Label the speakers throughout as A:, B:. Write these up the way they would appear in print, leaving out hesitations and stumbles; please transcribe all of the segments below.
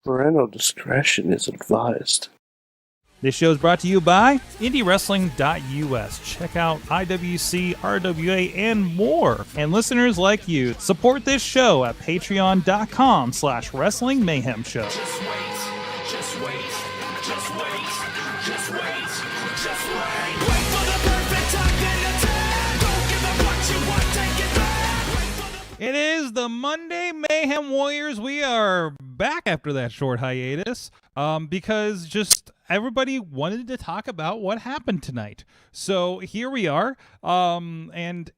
A: Parental discretion is advised.
B: This show is brought to you by IndieWrestling.us. Check out IWC, RWA, and more. And listeners like you, support this show at Patreon.com/Wrestling Mayhem Show.
C: Just wait, just wait, just wait, just wait, just wait. Wait for the perfect time, then attack. Don't give up what you want, take it back.
B: It is the Monday Mayhem Warriors. We are back after that short hiatus because just everybody wanted to talk about what happened tonight. So here we are, and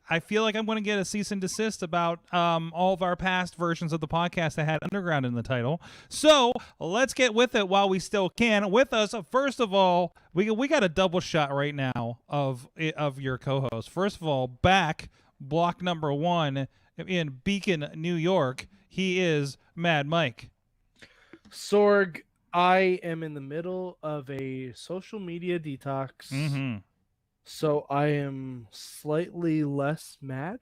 B: I feel like I'm going to get a cease and desist about all of our past versions of the podcast that had Underground in the title. So let's get with it while we still can. With us, first of all, we got a double shot right now of your co-host. First of all, back block number 1 in Beacon, New York. He is Mad Mike.
D: Sorg, I am in the middle of a social media detox, so I am slightly less mad.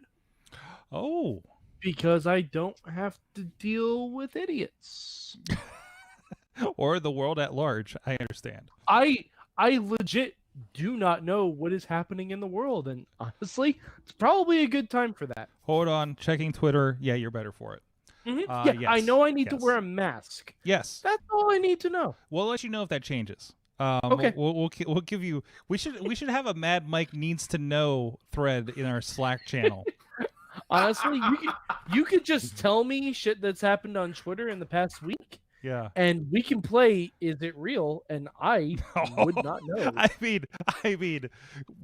B: Oh.
D: Because I don't have to deal with idiots.
B: Or the world at large, I understand.
D: I legit do not know what is happening in the world, and honestly, it's probably a good time for that.
B: Hold on, checking Twitter. Yeah, you're better for it.
D: Yes,
B: yes,
D: I know I need to wear a mask.
B: Yes,
D: that's all I need to know.
B: We'll let you know if that changes.
D: Okay,
B: we'll give you. We should have a Mad Mike needs to know thread in our Slack channel.
D: Honestly, you could just tell me shit that's happened on Twitter in the past week.
B: Yeah,
D: and we can play Is It Real? And I would not know.
B: I mean,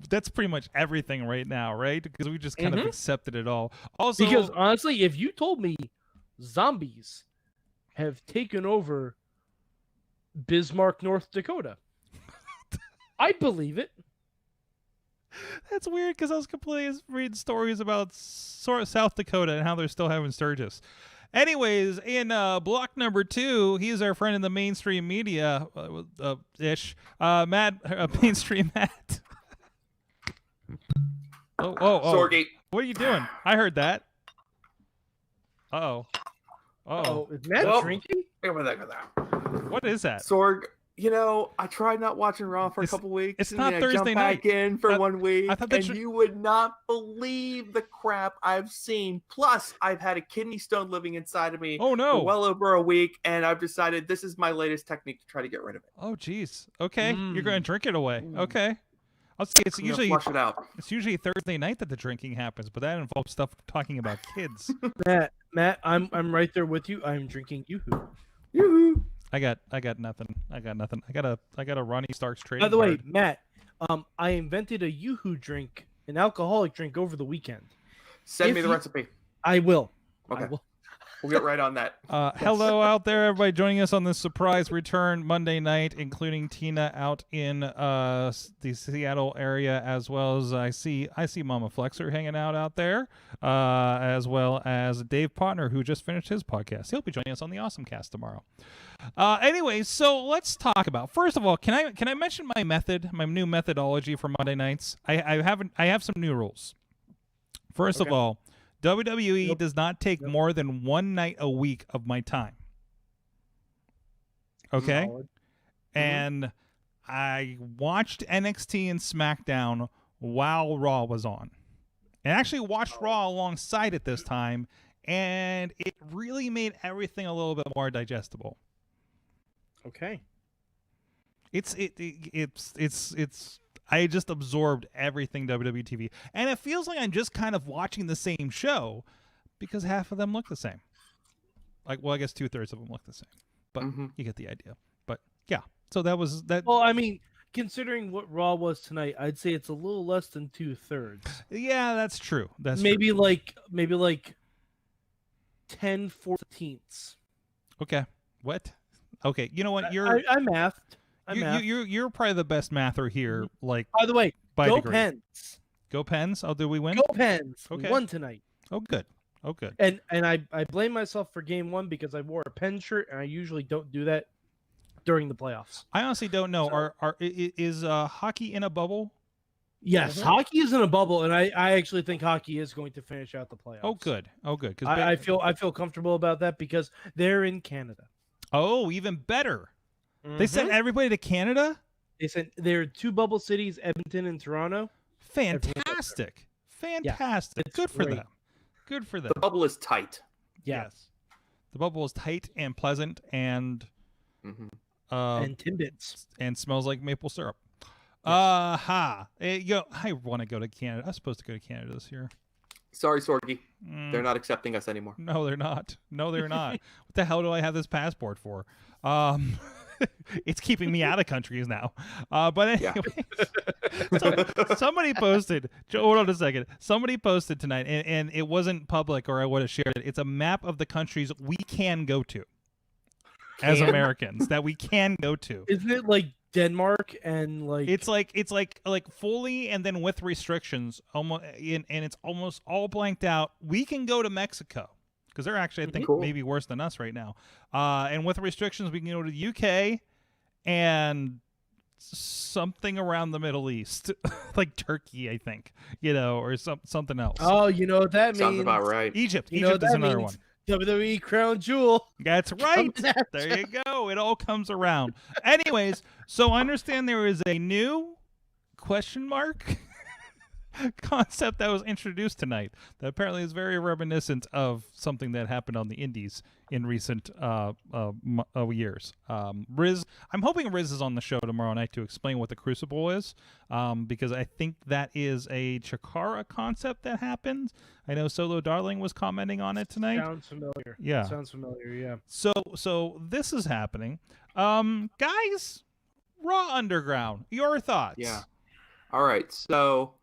B: that's pretty much everything right now, right? Because we just kind of accepted it all. Also,
D: because honestly, if you told me zombies have taken over Bismarck, North Dakota, I'd believe it.
B: That's weird because I was completely reading stories about South Dakota and how they're still having Sturgis. Anyways, in block number 2, he's our friend in the mainstream media ish. Mainstream Matt. oh.
E: Sorgy.
B: What are you doing? I heard that. Oh,
D: is Matt drinking?
B: What is that?
E: Sorg, you know, I tried not watching Raw for a couple weeks.
B: It's
E: and
B: not
E: then
B: Thursday
E: I jumped
B: night.
E: back in for 1 week,
B: I thought that
E: and you would not believe the crap I've seen. Plus, I've had a kidney stone living inside of me for well over a week, and I've decided this is my latest technique to try to get rid of it.
B: Oh, geez. Okay, you're going to drink it away. Okay. I'll see. It's usually
E: flush it out.
B: It's usually Thursday night that the drinking happens, but that involves stuff talking about kids.
D: Matt, I'm right there with you. I'm drinking Yoo-hoo.
E: Yoo-hoo.
B: I got nothing. I got a Ronnie Starks trading
D: By the way,
B: card.
D: Matt, I invented a Yoo-hoo drink, an alcoholic drink, over the weekend.
E: Send me the recipe.
D: I will.
E: Okay.
D: I will.
E: We'll get right on that.
B: Hello out there, everybody joining us on this surprise return Monday night, including Tina out in the Seattle area, as well as I see Mama Flexer hanging out there, as well as Dave Potner, who just finished his podcast. He'll be joining us on the Awesome Cast tomorrow. Anyway, so let's talk about, first of all, can I mention my new methodology for Monday nights? I have some new rules. First of all, WWE does not take more than 1 night a week of my time. Okay? And I watched NXT and SmackDown while Raw was on. And actually watched Raw alongside it this time, and it really made everything a little bit more digestible.
D: Okay.
B: It's I just absorbed everything WWE TV. And it feels like I'm just kind of watching the same show because half of them look the same. Like, well, I guess 2/3 of them look the same. But you get the idea. But yeah, so that was that.
D: Well, I mean, considering what Raw was tonight, I'd say it's a little less than 2/3.
B: Yeah, that's true. That's
D: maybe
B: true.
D: like 10/14.
B: Okay. What? Okay. You know what?
D: I mathed.
B: You're probably the best mather here. Like,
D: by the way,
B: by
D: go
B: degree.
D: Pens.
B: Go Pens. Oh, did we win?
D: Go Pens.
B: Okay.
D: We won tonight.
B: Oh, good. Oh, good.
D: And I blame myself for game 1 because I wore a Pen shirt, and I usually don't do that during the playoffs.
B: I honestly don't know. Is hockey in a bubble?
D: Yes, hockey is in a bubble, and I actually think hockey is going to finish out the playoffs.
B: Oh, good. Oh, good.
D: I feel comfortable about that because they're in Canada.
B: Oh, even better. They sent everybody to Canada?
D: They sent there are 2 bubble cities, Edmonton and Toronto.
B: Fantastic. Fantastic.
D: Yeah,
B: Good for
D: great.
B: them. Good for them.
E: The bubble is tight.
B: Yes. The bubble is tight and pleasant and
D: And Timbits.
B: and smells like maple syrup.
D: Yes.
B: I want to go to Canada. I was supposed to go to Canada this year.
E: Sorry, Sorgi. They're not accepting us anymore.
B: No, they're not. No, they're not. What the hell do I have this passport for? It's keeping me out of countries now. But anyway, somebody posted. Hold on a second. Somebody posted tonight, and it wasn't public, or I would have shared it. It's a map of the countries we can go to as Americans that we can go to.
D: Isn't it like Denmark and like
B: It's like fully and then with restrictions, almost, and it's almost all blanked out. We can go to Mexico because they're actually, I think, maybe worse than us right now. And with restrictions, we can go to the UK and something around the Middle East, like Turkey, I think, or something else.
D: Oh, you know what that means?
E: Sounds about right.
B: Egypt.
D: You know
B: Egypt
D: what
B: is
D: that
B: another
D: means?
B: one.
D: WWE Crown Jewel.
B: That's right. There you go. It all comes around. Anyways, so I understand there is a new question mark concept that was introduced tonight that apparently is very reminiscent of something that happened on the indies in recent years. Riz, I'm hoping Riz is on the show tomorrow night to explain what the Crucible is, because I think that is a Chikara concept that happens. I know Solo Darling was commenting on it tonight.
D: Sounds familiar.
B: Yeah.
D: Sounds familiar, yeah.
B: So this is happening. Guys, Raw Underground, your thoughts?
E: Yeah. All right. So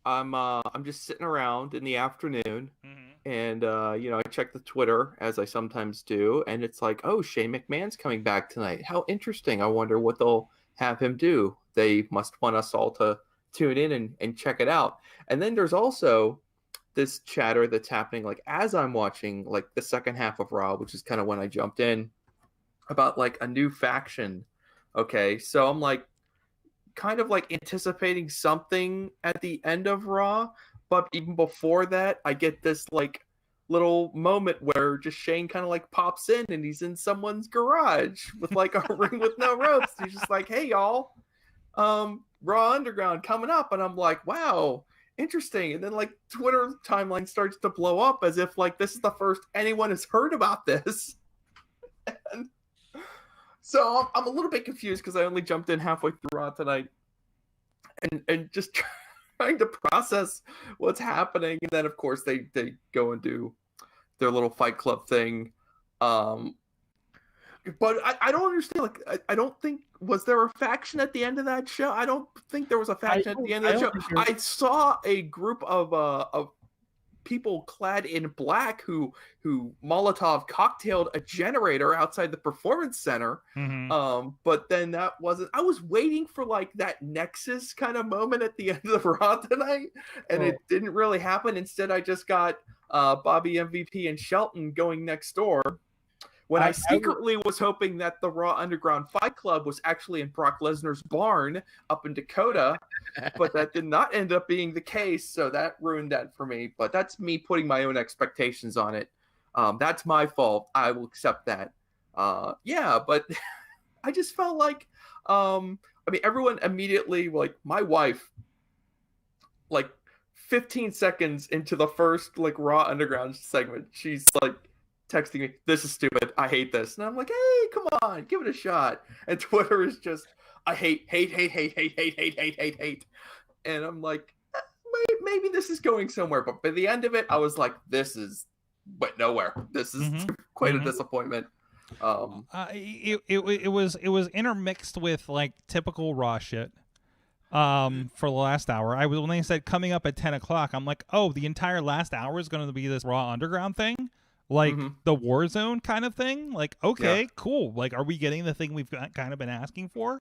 E: I'm just sitting around in the afternoon, and I check the Twitter as I sometimes do, and it's like, oh, Shane McMahon's coming back tonight. How interesting! I wonder what they'll have him do. They must want us all to tune in and check it out. And then there's also this chatter that's happening, like as I'm watching like the second half of Raw, which is kind of when I jumped in, about like a new faction. Okay, so I'm like, kind of like anticipating something at the end of Raw, but even before that, I get this like little moment where just Shane kind of like pops in and he's in someone's garage with like a ring with no ropes. He's just like, "Hey y'all, Raw Underground coming up," and I'm like, "Wow, interesting." And then like Twitter timeline starts to blow up as if like this is the first anyone has heard about this. And so I'm a little bit confused because I only jumped in halfway through Raw tonight, and just trying to process what's happening. And then of course they go and do their little Fight Club thing. But I don't understand. Like I don't think, was there a faction at the end of that show? I don't think there was a faction at the end of the show. I saw a group of people clad in black who Molotov cocktailed a generator outside the performance center. But then that wasn't, I was waiting for like that Nexus kind of moment at the end of Raw tonight, and it didn't really happen. Instead, I just got Bobby MVP and Shelton going next door, when I secretly was hoping that the Raw Underground Fight Club was actually in Brock Lesnar's barn up in Dakota, but that did not end up being the case, so that ruined that for me. But that's me putting my own expectations on it. That's my fault. I will accept that. Yeah, but I just felt like, everyone immediately, like my wife, like 15 seconds into the first like Raw Underground segment, she's like texting me, "This is stupid. I hate this." And I'm like, "Hey, come on, give it a shot." And Twitter is just, "I hate. And I'm like, maybe this is going somewhere. But by the end of it, I was like, this went nowhere. This is quite a disappointment.
B: It was intermixed with like typical Raw shit. For the last hour, when they said coming up at 10 o'clock, I'm like, oh, the entire last hour is going to be this Raw Underground thing, like the Warzone kind of thing. Like, okay, cool. Like, are we getting the thing we've kind of been asking for?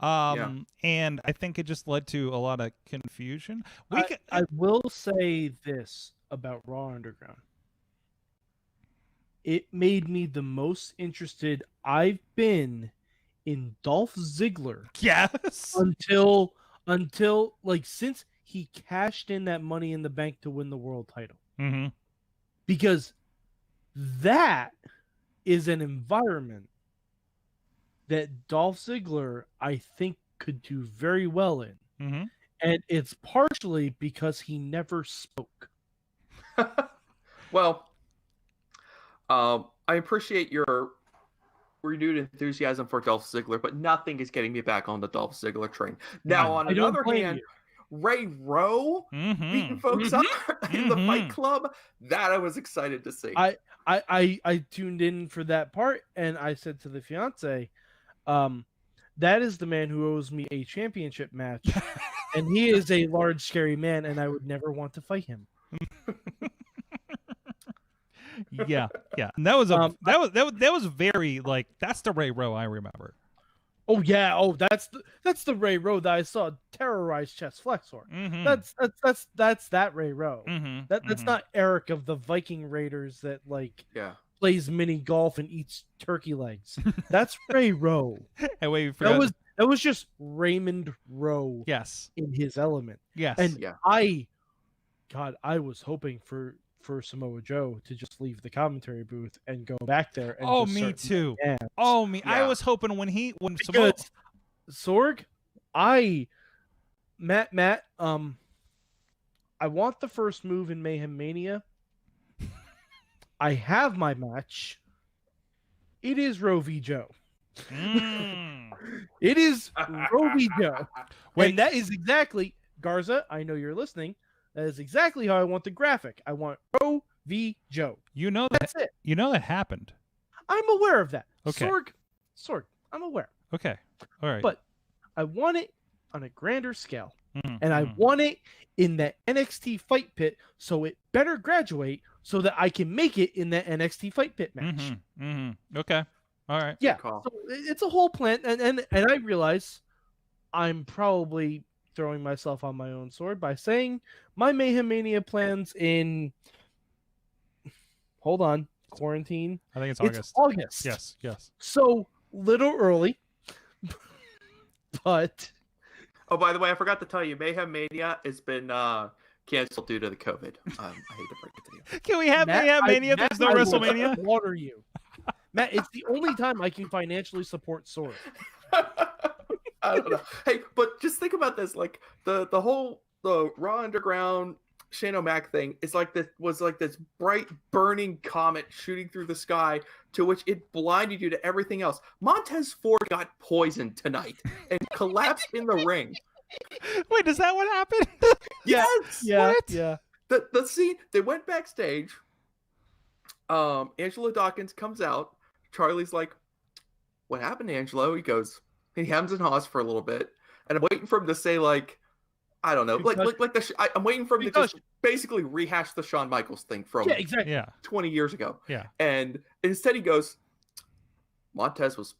B: And I think it just led to a lot of confusion.
D: I will say this about Raw Underground. It made me the most interested I've been in Dolph Ziggler.
B: Yes.
D: Until like since he cashed in that Money in the Bank to win the world title.
B: Mm-hmm.
D: Because that is an environment that Dolph Ziggler, I think, could do very well in.
B: Mm-hmm.
D: And it's partially because he never spoke.
E: Well, I appreciate your renewed enthusiasm for Dolph Ziggler, but nothing is getting me back on the Dolph Ziggler train. Now, on
D: I don't
E: another
D: blame
E: hand,
D: you.
E: Ray Rowe beating folks up in the Fight Club, that I was excited to see.
D: I tuned in for that part, and I said to the fiance, that is the man who owes me a championship match, and he is a large, scary man, and I would never want to fight him.
B: Yeah. And that was very like that's the Ray Rowe I remember.
D: Oh yeah, that's the Ray Rowe that I saw terrorize Chest Flexor. That's that Ray Rowe. That's not Eric of the Viking Raiders that plays mini golf and eats turkey legs. That's Ray Rowe.
B: Hey, wait, you forgot.
D: That was just Raymond Rowe.
B: Yes.
D: In his element.
B: Yes.
D: And I was hoping for Samoa Joe to just leave the commentary booth and go back there. And
B: me too.
D: Yeah.
B: I was hoping when
D: Samoa Sorg, Matt, I want the first move in Mayhem Mania. I have my match. It is Roe v. Joe. It is Roe v. Joe. And that is exactly, Garza, I know you're listening. That is exactly how I want the graphic. I want Roe v. Joe. That's it.
B: You know that happened.
D: I'm aware of that.
B: Okay.
D: Sorg, I'm aware.
B: Okay. All right.
D: But I want it on a grander scale. And I want it in that NXT fight pit, so it better graduate so that I can make it in that NXT fight pit match.
B: Okay. All right.
D: Yeah. So it's a whole plan, and I realize I'm probably throwing myself on my own sword by saying my Mayhem Mania plans in quarantine.
B: I think it's August.
D: It's August.
B: Yes.
D: So little early, but
E: by the way, I forgot to tell you, Mayhem Mania has been canceled due to the COVID. I hate to break it to you.
B: Can we have Mayhem Mania? There's no WrestleMania.
D: Water you, Matt. It's the only time I can financially support Sorg.
E: I don't know. Hey, but just think about this. Like the Raw Underground Shane O'Mac thing is this bright burning comet shooting through the sky to which it blinded you to everything else. Montez Ford got poisoned tonight and collapsed in the ring.
B: Wait, is that what happened?
E: Yes.
D: Yeah.
B: What?
D: Yeah.
E: The scene, they went backstage. Angelo Dawkins comes out. Charlie's like, "What happened, Angelo?" He goes, he hems and haws for a little bit, and I'm waiting for him to say I don't know, I'm waiting for him to just basically rehash the Shawn Michaels thing from 20 years ago.
B: Yeah.
E: And instead he goes, "Montez was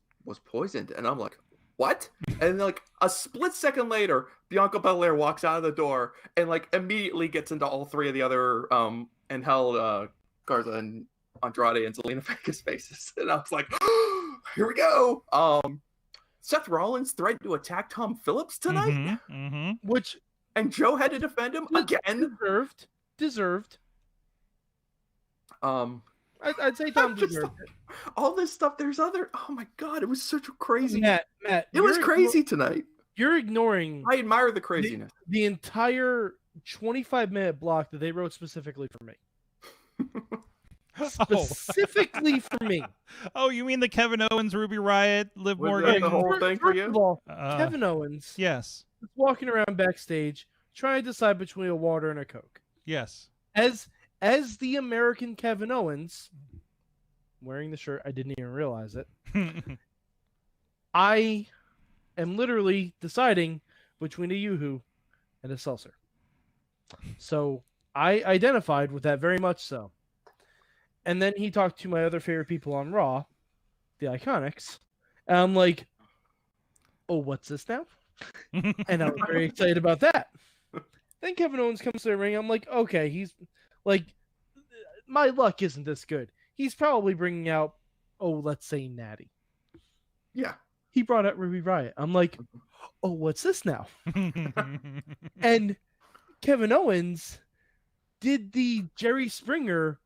E: poisoned," and I'm like, "What?" And then a split second later, Bianca Belair walks out of the door and immediately gets into all three of the other Garza and Andrade and Zelina Vega's faces, and I was like, "Here we go." Seth Rollins threatened to attack Tom Phillips tonight, and Joe had to defend him again.
D: Deserved. I'd say Tom deserved it.
E: All this stuff. There's other. Oh my God! It was such a crazy.
D: Matt,
E: it was crazy tonight.
D: You're ignoring.
E: I admire the craziness.
D: The entire 25-minute block that they wrote specifically for me. Specifically for me.
B: Oh, you mean the Kevin Owens, Ruby Riott, Liv Morgan?
E: The whole thing for you?
D: First of all, Kevin Owens.
B: Yes.
D: Was walking around backstage trying to decide between a water and a Coke.
B: Yes.
D: As the American Kevin Owens, wearing the shirt, I didn't even realize it. I am literally deciding between a Yoo-hoo and a seltzer. So I identified with that very much so. And then he talked to my other favorite people on Raw, the Iconics. And I'm like, "Oh, what's this now?" And I was very excited about that. Then Kevin Owens comes to the ring. I'm like, okay, he's like, my luck isn't this good. He's probably bringing out, let's say Natty.
E: Yeah.
D: He brought out Ruby Riott. I'm like, "Oh, what's this now?" And Kevin Owens did the Jerry Springer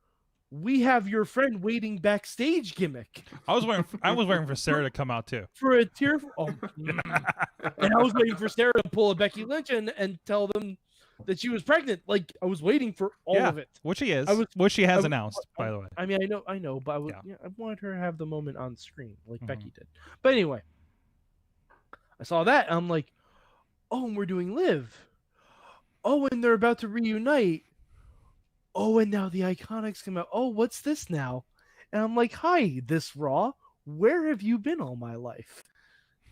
D: we have your friend waiting backstage gimmick
B: I was waiting for Sarah to come out too.
D: for a tearful. Oh, and I was waiting for Sarah to pull a Becky Lynch and tell them that she was pregnant. Like, I was waiting for all of it.
B: Which she is.
D: I was-
B: which she has
D: I was-
B: announced, by the way.
D: I mean, I know, but
B: Yeah.
D: I wanted her to have the moment on screen like
B: Mhm.
D: Becky did. But anyway, I saw that. And I'm like, oh, and we're doing Live. Oh, and they're about to reunite. Oh, and now the Iconics come out. Oh, what's this now? And I'm like, hi, this Raw. Where have you been all my life?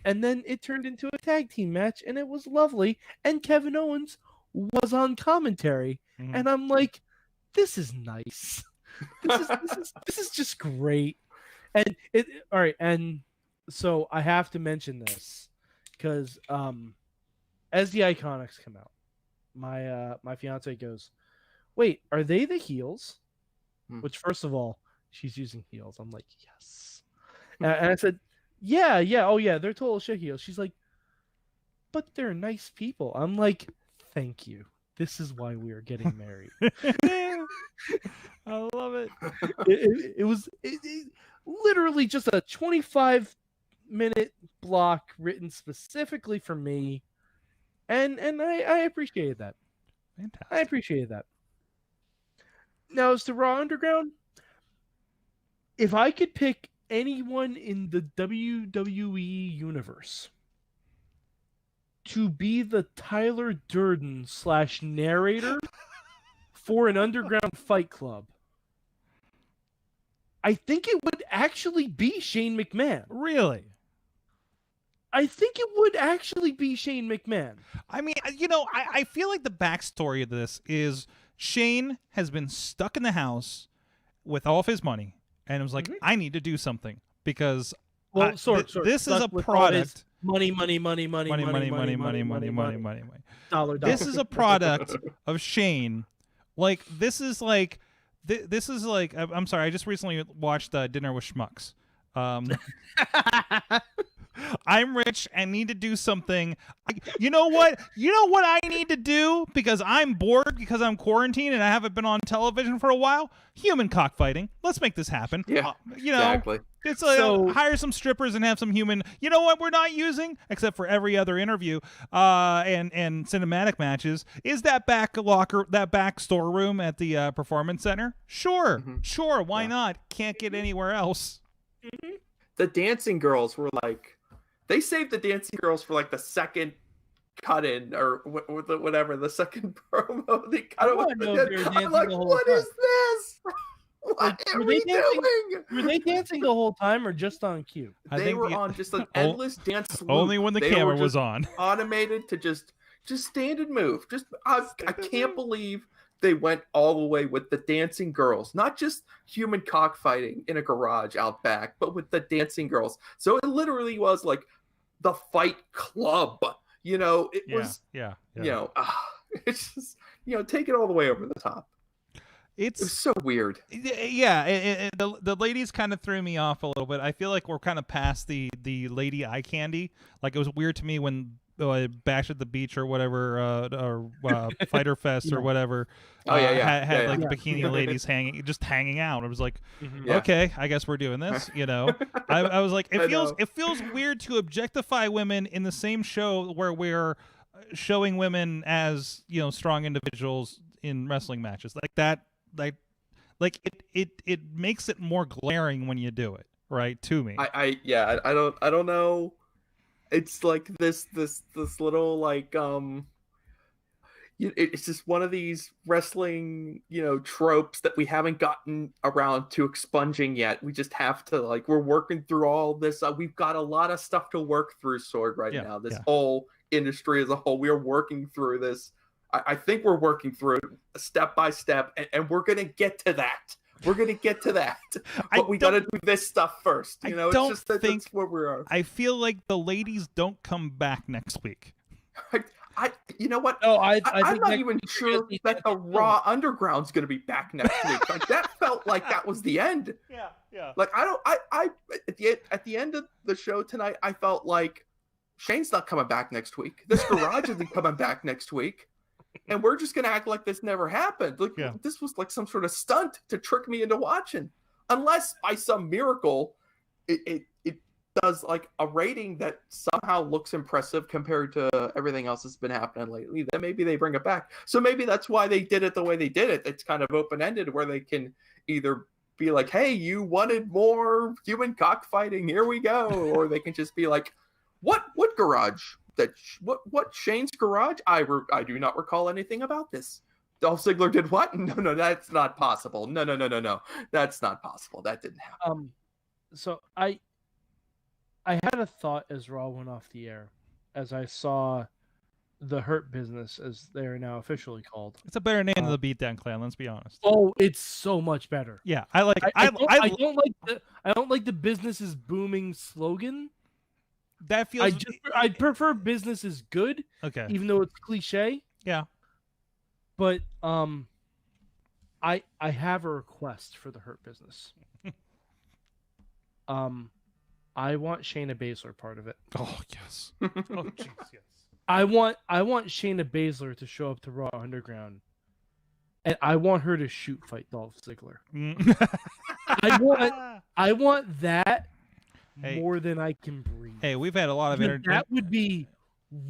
D: And then it turned into a tag team match, and it was lovely. And Kevin Owens was on commentary,
B: Mhm.
D: and I'm like, this is nice. This is just great. And it all right. And so I have to mention this because as the Iconics come out, my fiance goes, wait, are they the heels? Which, first of all, she's using heels. I'm like, yes. And I said, yeah, oh yeah, they're total shit heels. She's like, but they're nice people. I'm like, thank you. This is why we are getting married.
B: I love it.
D: It was literally just a 25-minute block written specifically for me, and I appreciated that.
B: Fantastic.
D: I appreciated that. Now, as to Raw Underground, if I could pick anyone in the WWE universe to be the Tyler Durden / narrator for an underground fight club, I think it would actually be Shane McMahon.
B: Really?
D: I think it would actually be Shane McMahon.
B: I mean, I feel like the backstory of this is Shane has been stuck in the house with all of his money, and it was like, I need to do something because this is a product.
D: Money. Dollar.
B: This is a product of Shane. Like, this is like. I'm sorry. I just recently watched Dinner with Schmucks. I'm rich and need to do something. You know what I need to do because I'm bored because I'm quarantined and I haven't been on television for a while? Human cockfighting. Let's make this happen.
E: Yeah, exactly.
B: It's like hire some strippers and have some human. You know what we're not using, except for every other interview and cinematic matches, is that back storeroom at the Performance Center. Sure. Why not? Can't get anywhere else.
E: The dancing girls were like, they saved the dancing girls for like the second cut in or whatever, the second promo. They cut it with I'm like, what is this? What are we doing?
D: Were they dancing the whole time or just on cue?
E: They were on just an endless dance loop.
B: Only when the camera was on.
E: Automated to just stand and move. I can't believe they went all the way with the dancing girls, not just human cockfighting in a garage out back, but with the dancing girls. So it literally was like the Fight Club. It was. It's just take it all the way over the top. It was so weird.
B: Yeah, the ladies kind of threw me off a little bit. I feel like we're kind of past the lady eye candy. Like, it was weird to me when Bash at the Beach or whatever, or Fighter Fest or whatever, had the bikini ladies hanging out. I was like, okay, I guess we're doing this. I was like, it feels weird to objectify women in the same show where we're showing women as strong individuals in wrestling matches like that. Like it makes it more glaring when you do it, right? To me,
E: I don't know. It's like this little like it's just one of these wrestling tropes that we haven't gotten around to expunging yet. We just have to we're working through all this. We've got a lot of stuff to work through, Sorg, right now. This whole industry as a whole, we are working through this. I think we're working through it step by step, and we're gonna get to that. We're gonna get to that, but we gotta do this stuff first. It's just that's where we are.
B: I feel like the ladies don't come back next week.
E: You know what?
D: No,
E: I'm not even sure that the Raw Underground's gonna be back next week. Like, that felt like that was the end.
B: Yeah.
E: Like, at the end of the show tonight, I felt like Shane's not coming back next week. This garage isn't coming back next week. and we're just gonna act like this never happened. Like this was like some sort of stunt to trick me into watching. Unless by some miracle, it does like a rating that somehow looks impressive compared to everything else that's been happening lately, then maybe they bring it back. So maybe that's why they did it the way they did it. It's kind of open-ended where they can either be like, hey, you wanted more human cockfighting, here we go. Or they can just be like, what garage? What Shane's garage? I do not recall anything about this. Dolph Ziggler did what? No, that's not possible. No. That's not possible. That didn't happen.
D: So I had a thought as Raw went off the air, as I saw the Hurt Business, as they are now officially called.
B: It's a better name than the Beatdown Clan. Let's be honest.
D: Oh, it's so much better.
B: Yeah, I like.
D: I don't like the business is booming slogan.
B: That feels.
D: I prefer business is good.
B: Okay.
D: Even though it's cliche.
B: Yeah.
D: But I have a request for the Hurt Business. I want Shayna Baszler part of it.
B: Oh yes. Oh jeez, yes.
D: I want Shayna Baszler to show up to Raw Underground, and I want her to shoot fight Dolph Ziggler. I want that more than I can breathe.
B: Hey, we've had a lot of
D: that would be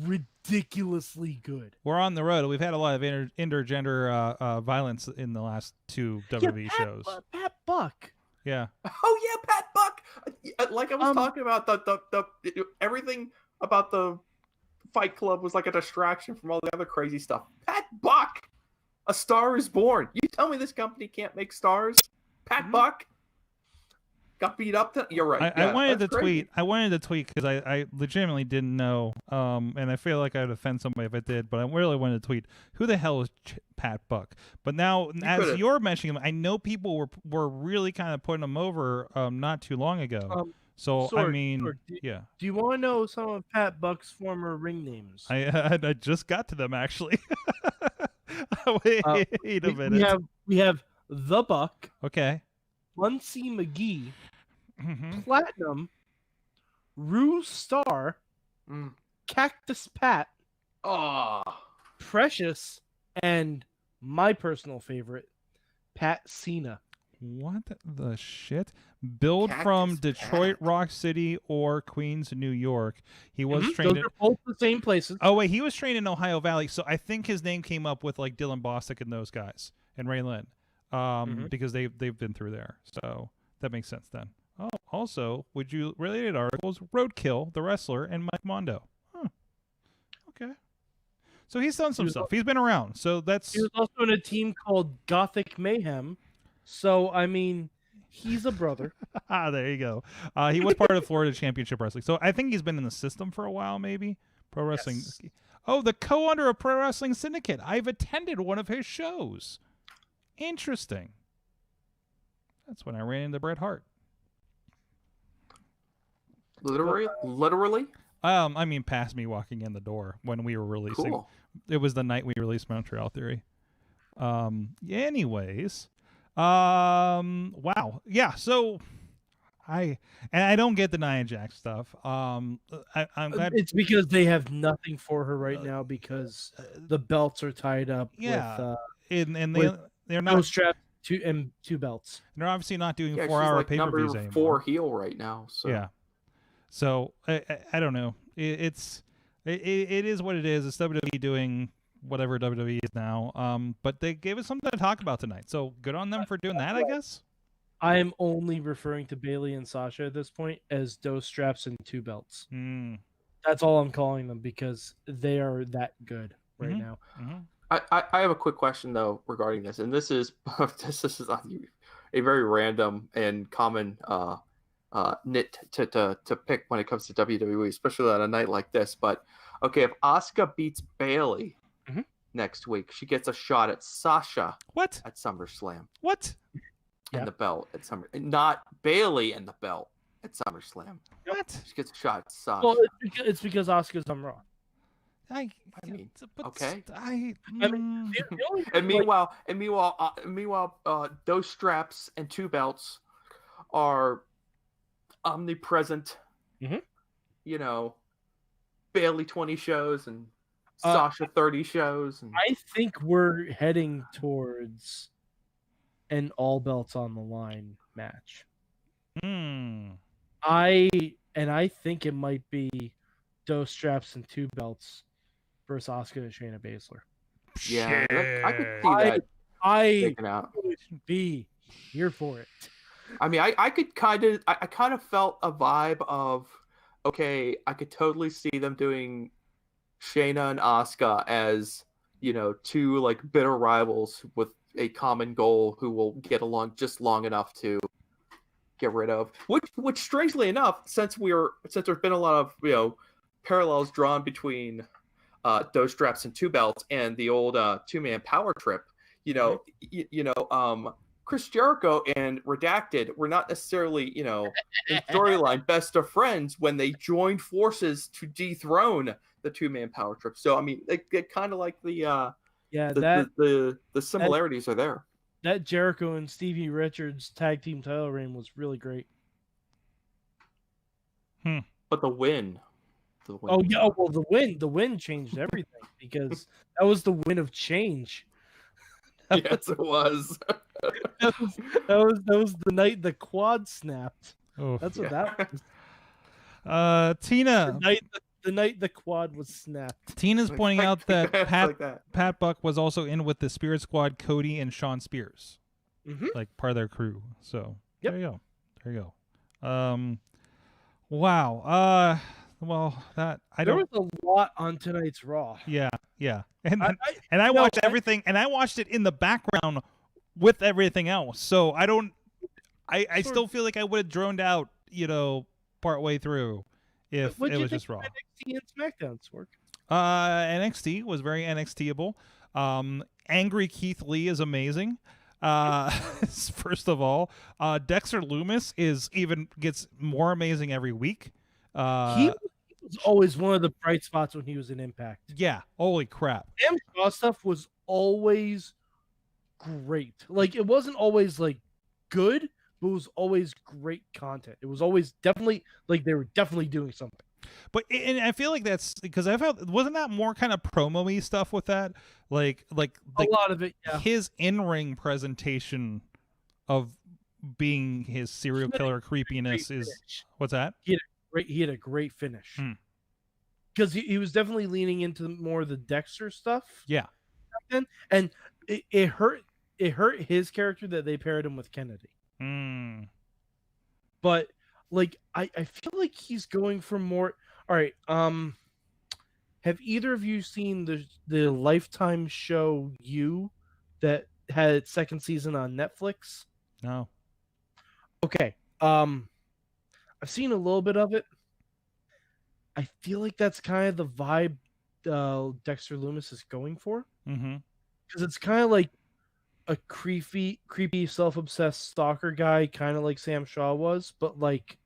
D: ridiculously good.
B: We're on the road. We've had a lot of intergender violence in the last two WWE shows.
D: Pat Buck.
B: Yeah.
E: Oh yeah, Pat Buck. Like I was talking about the everything about the Fight Club was like a distraction from all the other crazy stuff. Pat Buck, A Star Is Born. You tell me this company can't make stars? Pat Buck got beat up. You're right.
B: I wanted to tweet. I wanted to tweet because I legitimately didn't know, and I feel like I'd offend somebody if I did. But I really wanted to tweet, who the hell is Pat Buck? But now, as you're mentioning him, I know people were really kind of putting him over not too long ago. So
D: Sorg,
B: I mean,
D: do you want to know some of Pat Buck's former ring names?
B: I just got to them actually. Wait a minute.
D: We have the Buck.
B: Okay.
D: Muncie McGee. Platinum. Rue Star. Cactus Pat. Precious, and my personal favorite, Pat Cena.
B: What the shit? Billed from Detroit, Rock City, or Queens, New York. He was trained.
D: Those are both the same places.
B: Oh wait, he was trained in Ohio Valley, so I think his name came up with like Dylan Bostic and those guys and Ray Lynn, because they've been through there. So that makes sense then. Oh, also, would you related articles? Roadkill, the wrestler, and Mike Mondo. Okay. So he's done some stuff. He's been around. So that's.
D: He was also in a team called Gothic Mayhem. So I mean, he's a brother.
B: There you go. He was part of Florida Championship Wrestling. So I think he's been in the system for a while, maybe. Pro Wrestling. Yes. Oh, the co-owner of Pro Wrestling Syndicate. I've attended one of his shows. Interesting. That's when I ran into Bret Hart.
E: Literally?
B: I mean, past me walking in the door when we were releasing.
E: Cool.
B: It was the night we released Montreal Theory. Anyways, wow, yeah. So, I don't get the Nia Jax stuff. I'm glad
D: it's because they have nothing for her right now because the belts are tied up.
B: Yeah,
D: with,
B: they're not
D: strapped two belts.
B: They're obviously not doing 4-hour
E: like
B: pay-per-views
E: number
B: anymore.
E: 4 heel right now. So.
B: Yeah. So I don't know. It is what it is. It's WWE doing whatever WWE is now. But they gave us something to talk about tonight. So good on them for doing that, I guess.
D: I am only referring to Bayley and Sasha at this point as those straps and 2 belts. That's all I'm calling them because they are that good right now.
E: I have a quick question though regarding this, and this is a very random and common nit to pick when it comes to WWE, especially on a night like this. But okay, if Asuka beats Bayley next week, she gets a shot at Sasha.
B: What?
E: At SummerSlam.
B: What?
E: And the belt at not Bayley and the belt at SummerSlam.
B: What?
E: She gets a shot at Sasha.
D: Well, it's because Asuka's on Raw.
E: I mean, okay.
D: And
E: meanwhile, those straps and 2 belts are omnipresent. You know, Bayley 20 shows and Sasha 30 shows. And...
D: I think we're heading towards an all belts on the line match. I think it might be those straps and 2 belts versus Asuka and Shayna Baszler.
E: Yeah, I could see that.
D: I
E: taken out.
D: would be here for it.
E: I mean, I could kind of felt a vibe of, okay, I could totally see them doing Shayna and Asuka as, 2 like bitter rivals with a common goal who will get along just long enough to get rid of. Which strangely enough, since there's been a lot of parallels drawn between those straps and 2 belts and the old 2-man power trip, Chris Jericho and Redacted were not necessarily, in storyline best of friends when they joined forces to dethrone the 2-man power trip. So I mean, it kind of like the similarities are there.
D: That Jericho and Stevie Richards tag team title reign was really great.
E: But the win.
D: Oh yeah, well the win changed everything because that was the win of change.
E: Yes, it was.
D: that was the night the quad snapped.
B: Oh,
D: that's what that was.
B: Tina.
D: The night the quad was snapped.
B: Tina's pointing out that
E: that.
B: Pat Buck was also in with the Spirit Squad, Cody and Sean Spears, like part of their crew. So there you go. Wow. Well,
D: there was a lot on tonight's Raw.
B: Yeah. And I watched everything, and I watched it in the background with everything else. So I still feel like I would have droned out, part way through if it was just Raw.
D: NXT and SmackDown's work.
B: NXT was very NXT-able. Angry Keith Lee is amazing. First of all, Dexter Lumis gets more amazing every week.
D: He was always one of the bright spots when he was in Impact.
B: Yeah, holy crap.
D: Sam Shaw stuff was always great. Like, it wasn't always like good, but it was always great content. It was always definitely like they were definitely doing something.
B: But and I feel like that's because I felt, wasn't that more kind of promo-y stuff with that? Like
D: a lot of it, yeah.
B: His in-ring presentation of being his serial killer creepiness is what's that?
D: He had a great finish because he was definitely leaning into more of the Dexter stuff.
B: Yeah,
D: and it hurt his character that they paired him with Kennedy. But like I feel like he's going for more. All right, have either of you seen the Lifetime show You that had its 2nd season on Netflix?
B: No.
D: Okay. I've seen a little bit of it. I feel like that's kind of the vibe Dexter Lumis is going for. Because it's kind of like a creepy, self-obsessed stalker guy, kind of like Sam Shaw was, but like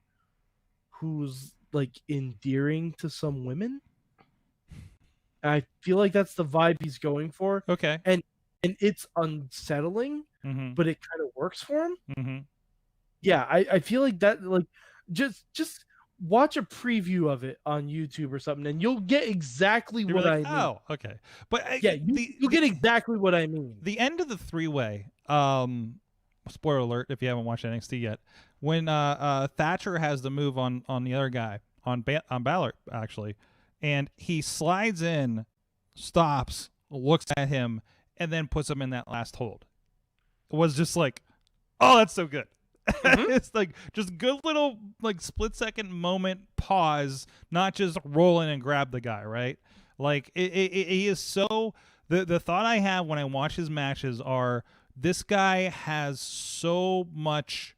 D: who's like endearing to some women. I feel like that's the vibe he's going for.
B: Okay.
D: And it's unsettling, but it kind of works for him. Yeah, I feel like that. Like, just watch a preview of it on YouTube or something, and you'll get exactly what I mean.
B: Oh, okay. But
D: yeah, you'll get exactly what I mean.
B: The end of the 3-way. Spoiler alert if you haven't watched NXT yet. When Thatcher has the move on the other guy on Balor actually, and he slides in, stops, looks at him, and then puts him in that last hold. It was just like, oh, that's so good. It's like just good little like split-second moment pause, not just roll in and grab the guy, right? Like he is so the thought I have when I watch his matches are this guy has so much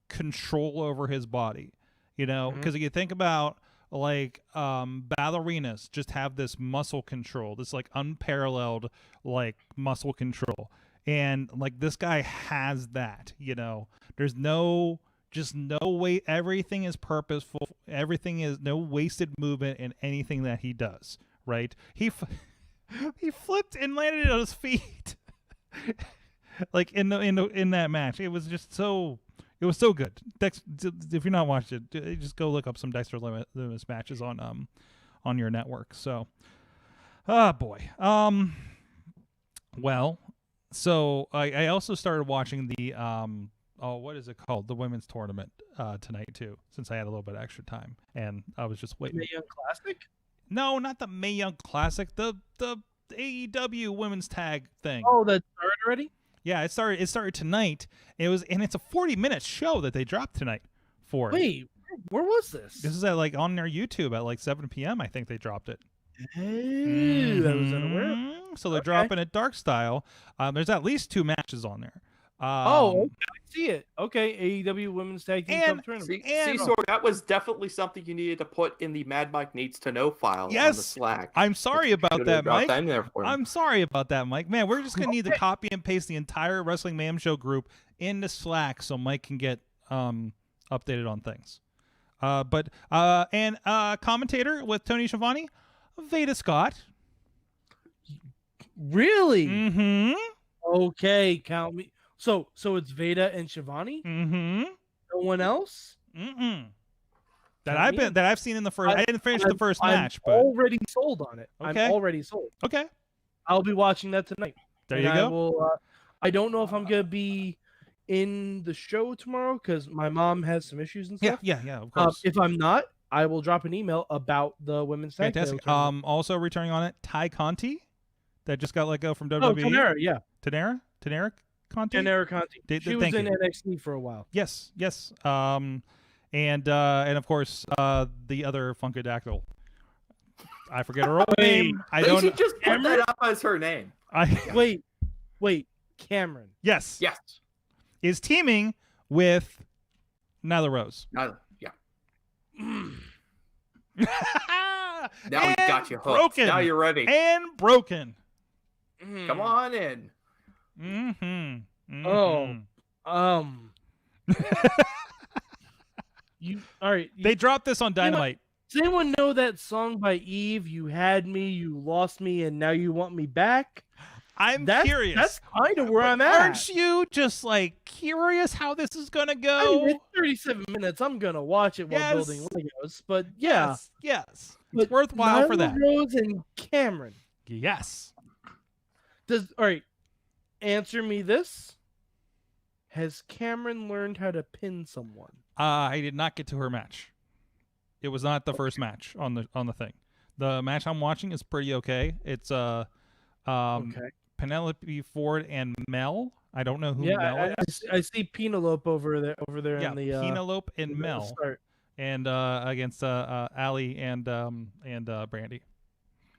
B: control over his body, because if you think about like ballerinas just have this muscle control, this like unparalleled like muscle control. And like this guy has that, there's no way. Everything is purposeful. Everything is no wasted movement in anything that he does. Right? He flipped and landed on his feet, like in that match. It was just so. It was so good. If you're not watching it, just go look up some Dexter Lumis matches on your network. So, Oh boy. Well, so I also started watching the what is it called? The women's tournament tonight too, since I had a little bit of extra time and I was just waiting.
D: Mae Young Classic?
B: No, not the Mae Young Classic. The AEW women's tag thing.
D: Oh, that started already?
B: Yeah, it started tonight. It's a 40-minute show that they dropped tonight for it.
D: Wait, where was this?
B: This is at like on their YouTube at like 7 p.m. I think they dropped it.
D: I was unaware.
B: So they're
D: Okay.
B: dropping it dark style. There's at least 2 matches on there.
D: Okay, I see it. Okay, AEW Women's Tag Team
B: And-
D: Cup Tournament.
E: See, Sorg, that was definitely something you needed to put in the Mad Mike Needs to Know file on the
B: Yes,
E: Slack.
B: I'm sorry about
E: Should've
B: that,
E: dropped
B: Mike.
E: that in there for him.
B: I'm sorry about that, Mike. Man, we're just gonna need to copy and paste the entire Wrestling Mayhem Show group into Slack so Mike can get updated on things. But commentator with Tony Schiavone, Veda Scott.
D: Really?
B: Mm-hmm.
D: Okay, count me. So it's Veda and Shivani?
B: Mm-hmm.
D: No one else?
B: Mm-mm.
D: Count me in.
B: That I've seen in the first. I didn't finish the first
D: I'm
B: match, but
D: already sold on it.
B: Okay.
D: I'm already sold.
B: okay.
D: I'll be watching that tonight.
B: There
D: And
B: you go.
D: I will. I don't know if I'm gonna be in the show tomorrow because my mom has some issues and
B: Yeah,
D: stuff.
B: yeah, yeah. Of course.
D: If I'm not, I will drop an email about the women's tag title
B: Fantastic.
D: tournament.
B: Also returning on it, Ty Conti, that just got let go from WWE.
D: Oh, Tanera, yeah,
B: Tanera Conti.
D: Tanera Conti. She was
B: thank
D: in
B: you.
D: NXT for a while.
B: Yes, yes. And of course the other Funkadactyl. I forget her own name. I
E: They
B: don't.
E: should just put
D: Cameron?
E: that up as her name.
D: Wait, Cameron.
B: Yes.
E: Yes.
B: Is teaming with Nyla Rose.
E: Yeah.
B: now
E: Now we got you hooked.
B: Broken.
E: Now you're ready.
B: And broken.
E: Come on in.
B: Mm-hmm.
D: Oh. You all right?
B: They dropped this on Dynamite.
D: Does anyone know that song by Eve? You had me, you lost me, and now you want me back.
B: I'm
D: That's
B: curious.
D: That's kind of where I'm
B: Aren't
D: at.
B: you just like curious how this is gonna
D: I
B: go?
D: mean, it's 37 minutes. I'm gonna watch it while
B: Yes.
D: building Legos. But yeah,
B: Yes.
D: but
B: It's worthwhile for
D: Nyla
B: that.
D: Rose and Cameron.
B: Yes.
D: All right? Answer me this: has Cameron learned how to pin someone?
B: I did not get to her match. It was not the first match on the thing. The match I'm watching is pretty okay. It's
D: Okay.
B: Penelope Ford and Mel. I don't know who
D: Yeah,
B: Mel is.
D: I see Penelope over there
B: Yeah,
D: in the
B: Penelope and
D: in the
B: Mel,
D: start.
B: and against Ali and Brandy.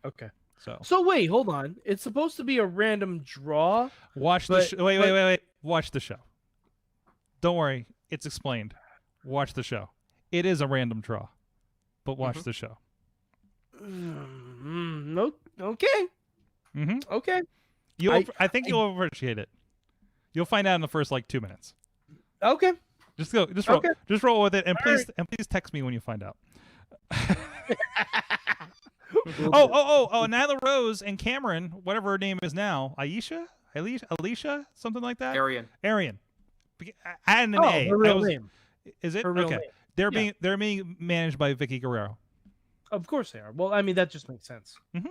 D: Okay.
B: So
D: So wait, hold on. It's supposed to be a random draw.
B: watch the
D: But-
B: show. Wait. Watch the show. Don't worry, it's explained. Watch the show. It is a random draw, but watch the show.
D: No. Okay.
B: Mm-hmm.
D: Okay.
B: I think you'll appreciate it. You'll find out in the first like 2 minutes.
D: Okay.
B: Just roll,
D: Okay.
B: just roll with it, and
D: All
B: please text me when you find out. Oh, Nyla Rose and Cameron, whatever her name is now, Alicia, something like that.
E: Arian.
B: Add an
D: Oh,
B: A.
D: her real
B: I was-
D: name.
B: Is it
D: Her real
B: okay?
D: name.
B: They're being managed by Vicky Guerrero.
D: Of course they are. Well, I mean that just makes sense.
B: Mhm.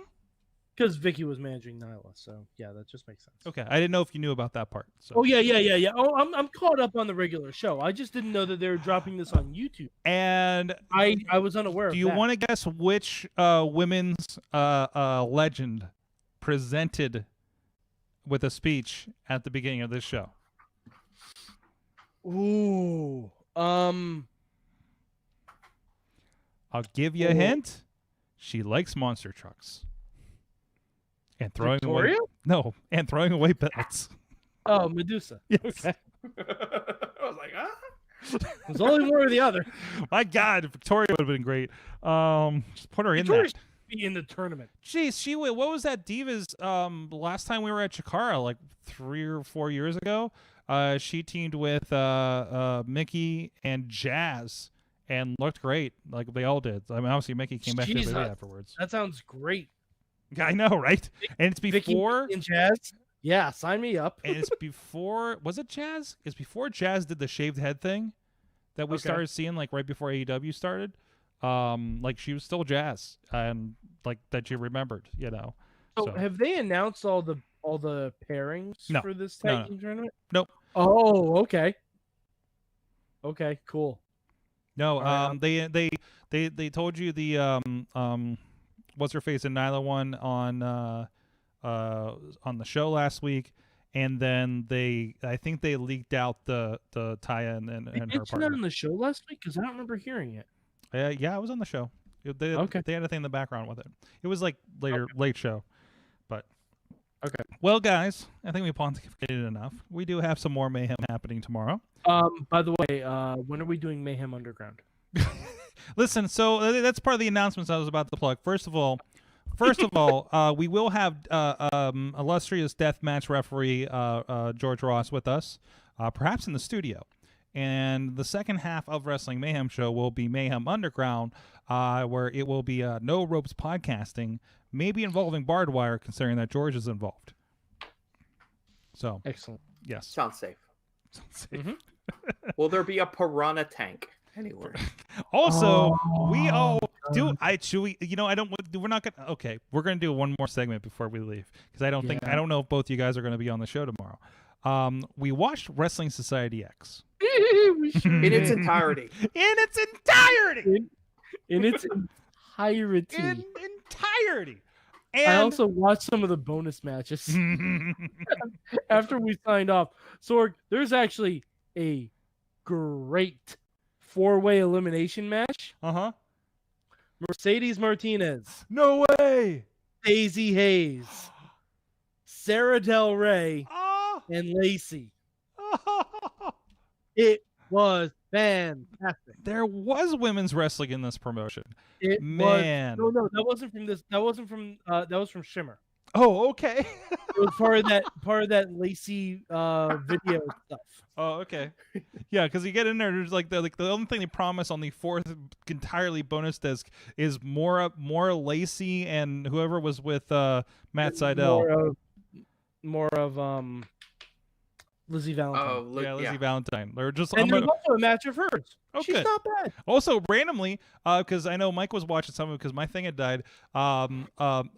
D: Because Vicky was managing Nyla, so yeah, that just makes sense.
B: Okay, I didn't know if you knew about that part. So.
D: Oh yeah. Oh, I'm caught up on the regular show. I just didn't know that they were dropping this on YouTube.
B: And
D: I was unaware.
B: do you want to guess which women's legend presented with a speech at the beginning of this show?
D: to? Ooh.
B: I'll give you a hint. She likes monster trucks. And throwing away
D: Victoria?
B: throwing away belts.
D: Oh, Medusa.
B: Yes.
D: Okay.
E: I was like,
D: There's only one or the other.
B: My God, Victoria would have been great. Just put her in
D: Victoria
B: that.
D: should be in the tournament.
B: Jeez, what was that Divas last time we were at Chikara, like 3 or 4 years ago? She teamed with Mickey and Jazz and looked great, like they all did. I mean, obviously Mickey came back to
D: Jesus.
B: WWE afterwards.
D: That sounds great.
B: I know, right? And it's
D: Vicky
B: before,
D: and Jazz. Yeah, sign me up.
B: and it's before. Was it Jazz? It's before Jazz did the shaved head thing that we
D: Okay.
B: started seeing, like right before AEW started. Like she was still Jazz, and like that you remembered, you know.
D: So have they announced all the pairings
B: No.
D: for this
B: No,
D: tag team tournament?
B: Nope.
D: Oh, okay. Okay, cool.
B: No,
D: All right,
B: they told you the what's her face and Nyla won on the show last week, and then I think they leaked out the Taya and
D: They
B: her
D: mentioned that
B: partner.
D: on the show last week because I don't remember hearing it.
B: Yeah, I was on the show. They
D: Okay.
B: they had a thing in the background with it. It was like late show, but
D: Okay.
B: well, guys, I think we pontificated enough. We do have some more mayhem happening tomorrow.
D: By the way, when are we doing Mayhem Underground?
B: Listen, so that's part of the announcements I was about to plug. First of all, we will have illustrious deathmatch referee George Ross with us, perhaps in the studio. And the second half of Wrestling Mayhem show will be Mayhem Underground, where it will be no ropes podcasting, maybe involving barbed wire, considering that George is involved. So,
D: Excellent.
B: yes.
E: Sounds safe.
D: Mhm.
E: Will there be a piranha tank anywhere?
B: Also, we all do. Should we? I don't. We're not gonna. Okay, we're gonna do one more segment before we leave because I don't know if both you guys are gonna be on the show tomorrow. We watched Wrestling Society X
E: In its entirety.
B: in its entirety.
D: In its entirety.
B: In entirety. And
D: I also watched some of the bonus matches after we signed off. Sorg, there's actually a great 4-way elimination match. Mercedes Martinez,
B: no way.
D: Daisy Hayes, Sarah Del Rey,
B: Oh.
D: and Lacey. It was fantastic.
B: There was women's wrestling in this promotion.
D: It
B: Man.
D: was, no, that wasn't from this. That wasn't from. That was from Shimmer.
B: Oh, okay.
D: It was part of that Lacey video stuff.
B: Oh, okay. Yeah, because you get in there, there's the only thing they promise on the fourth entirely bonus disc is more Lacey and whoever was with Matt Sydal.
D: More of Lizzie Valentine.
E: Oh, look,
B: Yeah, Lizzie
E: yeah.
B: Valentine. They're just
D: and there's also a match of hers.
B: Oh,
D: She's
B: good.
D: not bad.
B: Also, randomly, because I know Mike was watching some of it because my thing had died.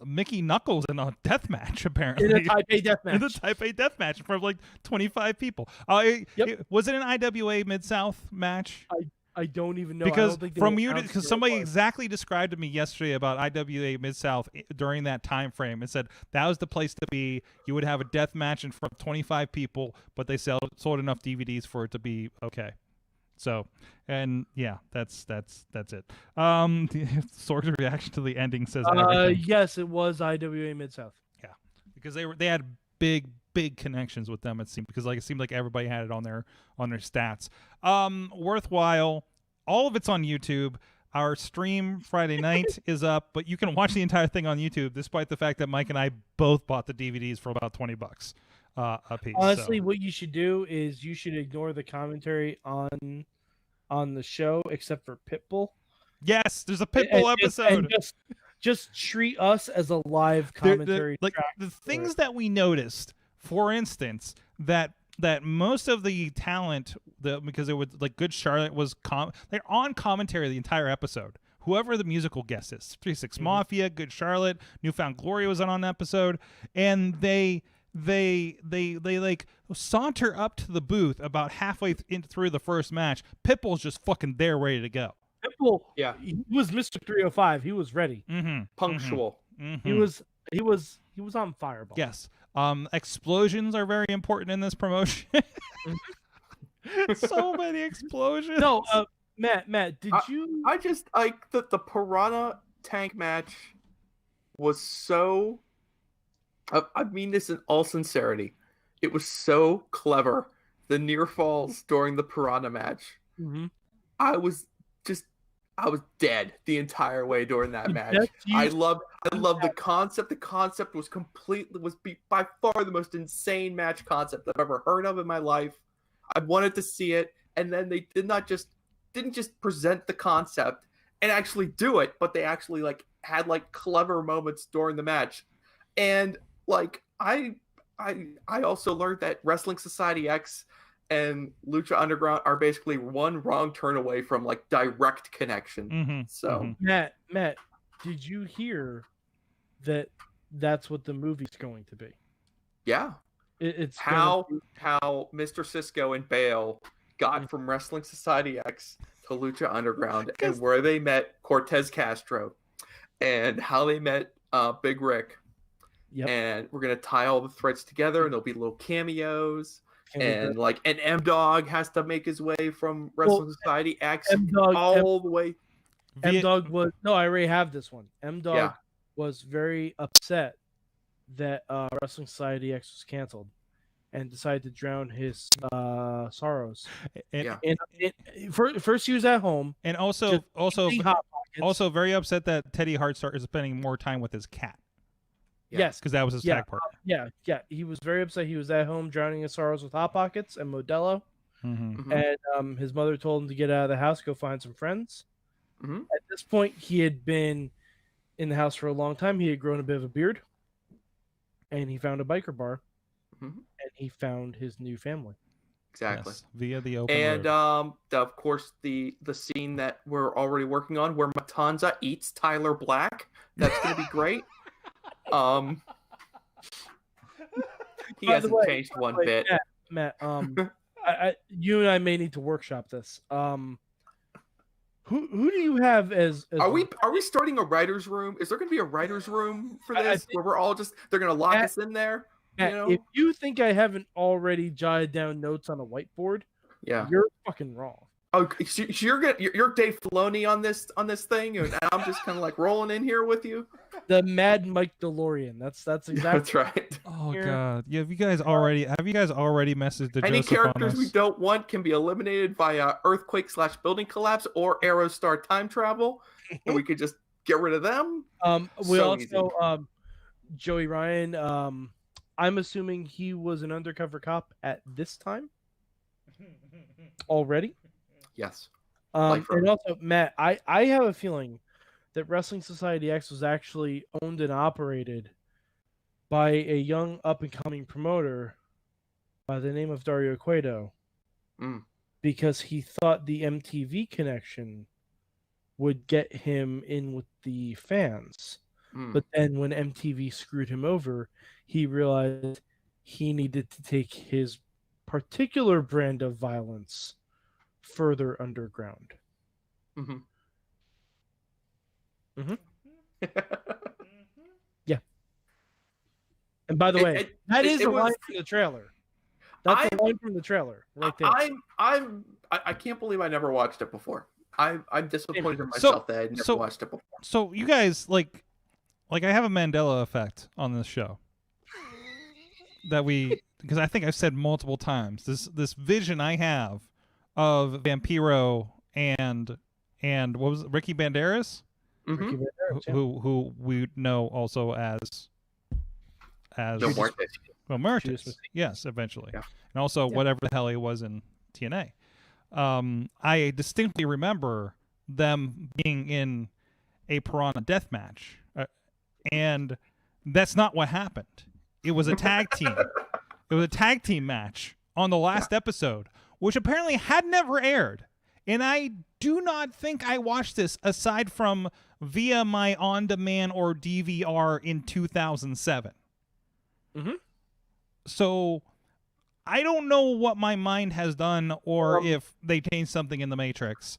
B: Mickey Knuckles in a death match apparently.
D: In a Type A death match.
B: In the Type A death match in front of like 25 people. Was it an IWA Mid South match?
D: I don't even know.
B: Because
D: because
B: because somebody exactly described to me yesterday about IWA Mid South during that time frame and said that was the place to be. You would have a death match in front of 25 people, but they sold enough DVDs for it to be okay. So, and yeah, that's it. Sorg's reaction to the ending says everything.
D: yes, it was IWA Mid South.
B: Yeah, because they had big connections with them. It seemed it seemed like everybody had it on their stats. Worthwhile. All of it's on YouTube. Our stream Friday night is up, but you can watch the entire thing on YouTube, despite the fact that Mike and I both bought the DVDs for about $20 a piece.
D: Honestly,
B: so.
D: what you should do is you should ignore the commentary on the show, except for Pitbull.
B: Yes, there's a Pitbull episode.
D: And just treat us as a live commentary.
B: The things that we noticed, for instance, that most of the talent, because it was like Good Charlotte was they're on commentary the entire episode. Whoever the musical guest is, 3-6 Mafia, Good Charlotte, Newfound Glory was on an episode, and they like saunter up to the booth about halfway through the first match. Pitbull's just fucking there, ready to go.
D: Pitbull,
E: Yeah.
D: he was Mr. 305. He was ready.
E: Punctual.
D: He was on Fireball.
B: Yes. Explosions are very important in this promotion. So many explosions.
D: No, Matt, did you?
E: I just like the Piranha tank match was so. I mean this in all sincerity. It was so clever. The near falls during the Piranha match.
D: Mhm.
E: I was dead the entire way during that match.
D: That's you.
E: I love the concept. The concept was by far the most insane match concept I've ever heard of in my life. I wanted to see it, and then they didn't just present the concept and actually do it, but they actually had clever moments during the match. And I also learned that Wrestling Society X and Lucha Underground are basically one wrong turn away from direct connection. So
D: Matt, did you hear that that's what the movie's going to be.
E: Yeah.
D: It's
E: how Mr. Cisco and Bale got from Wrestling Society X to Lucha Underground, and where they met Cortez Castro, and how they met Big Rick.
D: Yep.
E: And we're gonna tie all the threads together, and there'll be little cameos. And M-Dog has to make his way from Wrestling Society X all the way.
D: M-Dog was I already have this one. M-Dog was very upset that Wrestling Society X was canceled, and decided to drown his sorrows. First he was at home,
B: and also very upset that Teddy Hart started spending more time with his cat.
D: Yes,
B: because that was his tag partner.
D: He was very upset. He was at home drowning his sorrows with Hot Pockets and Modelo. And his mother told him to get out of the house, go find some friends. At this point, he had been in the house for a long time. He had grown a bit of a beard, and he found a biker bar, and he found his new family.
E: Exactly.
B: Yes, via the open
E: and
B: road.
E: Of course, the scene that we're already working on, where Matanza eats Tyler Black. That's going to be great. He hasn't changed one bit.
D: Matt, you and I may need to workshop this. Who do you have as
E: Are we starting a writer's room? Is there going to be a writer's room for this, where we're all they're going to lock us in there?
D: Matt, if you think I haven't already jotted down notes on a whiteboard, you're fucking wrong.
E: Oh, so you're Dave Filoni on this thing, and I'm just kind of like rolling in here with you.
D: The Mad Mike DeLorean. That's exactly.
E: That's right.
B: Oh god, have you guys already messaged the
E: Any
B: Joseph
E: characters
B: on
E: we don't want can be eliminated via earthquake/building collapse or Aerostar time travel, and we could just get rid of them.
D: Joey Ryan. I'm assuming he was an undercover cop at this time already.
E: Yes.
D: And also, Matt, I have a feeling that Wrestling Society X was actually owned and operated by a young up-and-coming promoter by the name of Dario Cueto, because he thought the MTV connection would get him in with the fans. But then when MTV screwed him over, he realized he needed to take his particular brand of violence further underground. Yeah. And by the way, that is a line from the trailer. That's a line from the trailer right there.
E: I can't believe I never watched it before. I'm disappointed in myself that I never watched it before.
B: So you guys like I have a Mandela effect on this show. Because I think I've said multiple times, this vision I have of Vampiro and what was it, Ricky Banderas?
D: Ricky Banderas,
B: who we know also as Muertes. Yes, eventually. Yeah. And also whatever the hell he was in TNA. I distinctly remember them being in a Pirana Death Match. And that's not what happened. It was a tag team. It was a tag team match on the last episode, which apparently had never aired. And I do not think I watched this aside from via my on-demand or DVR in 2007. So I don't know what my mind has done or if they changed something in the Matrix.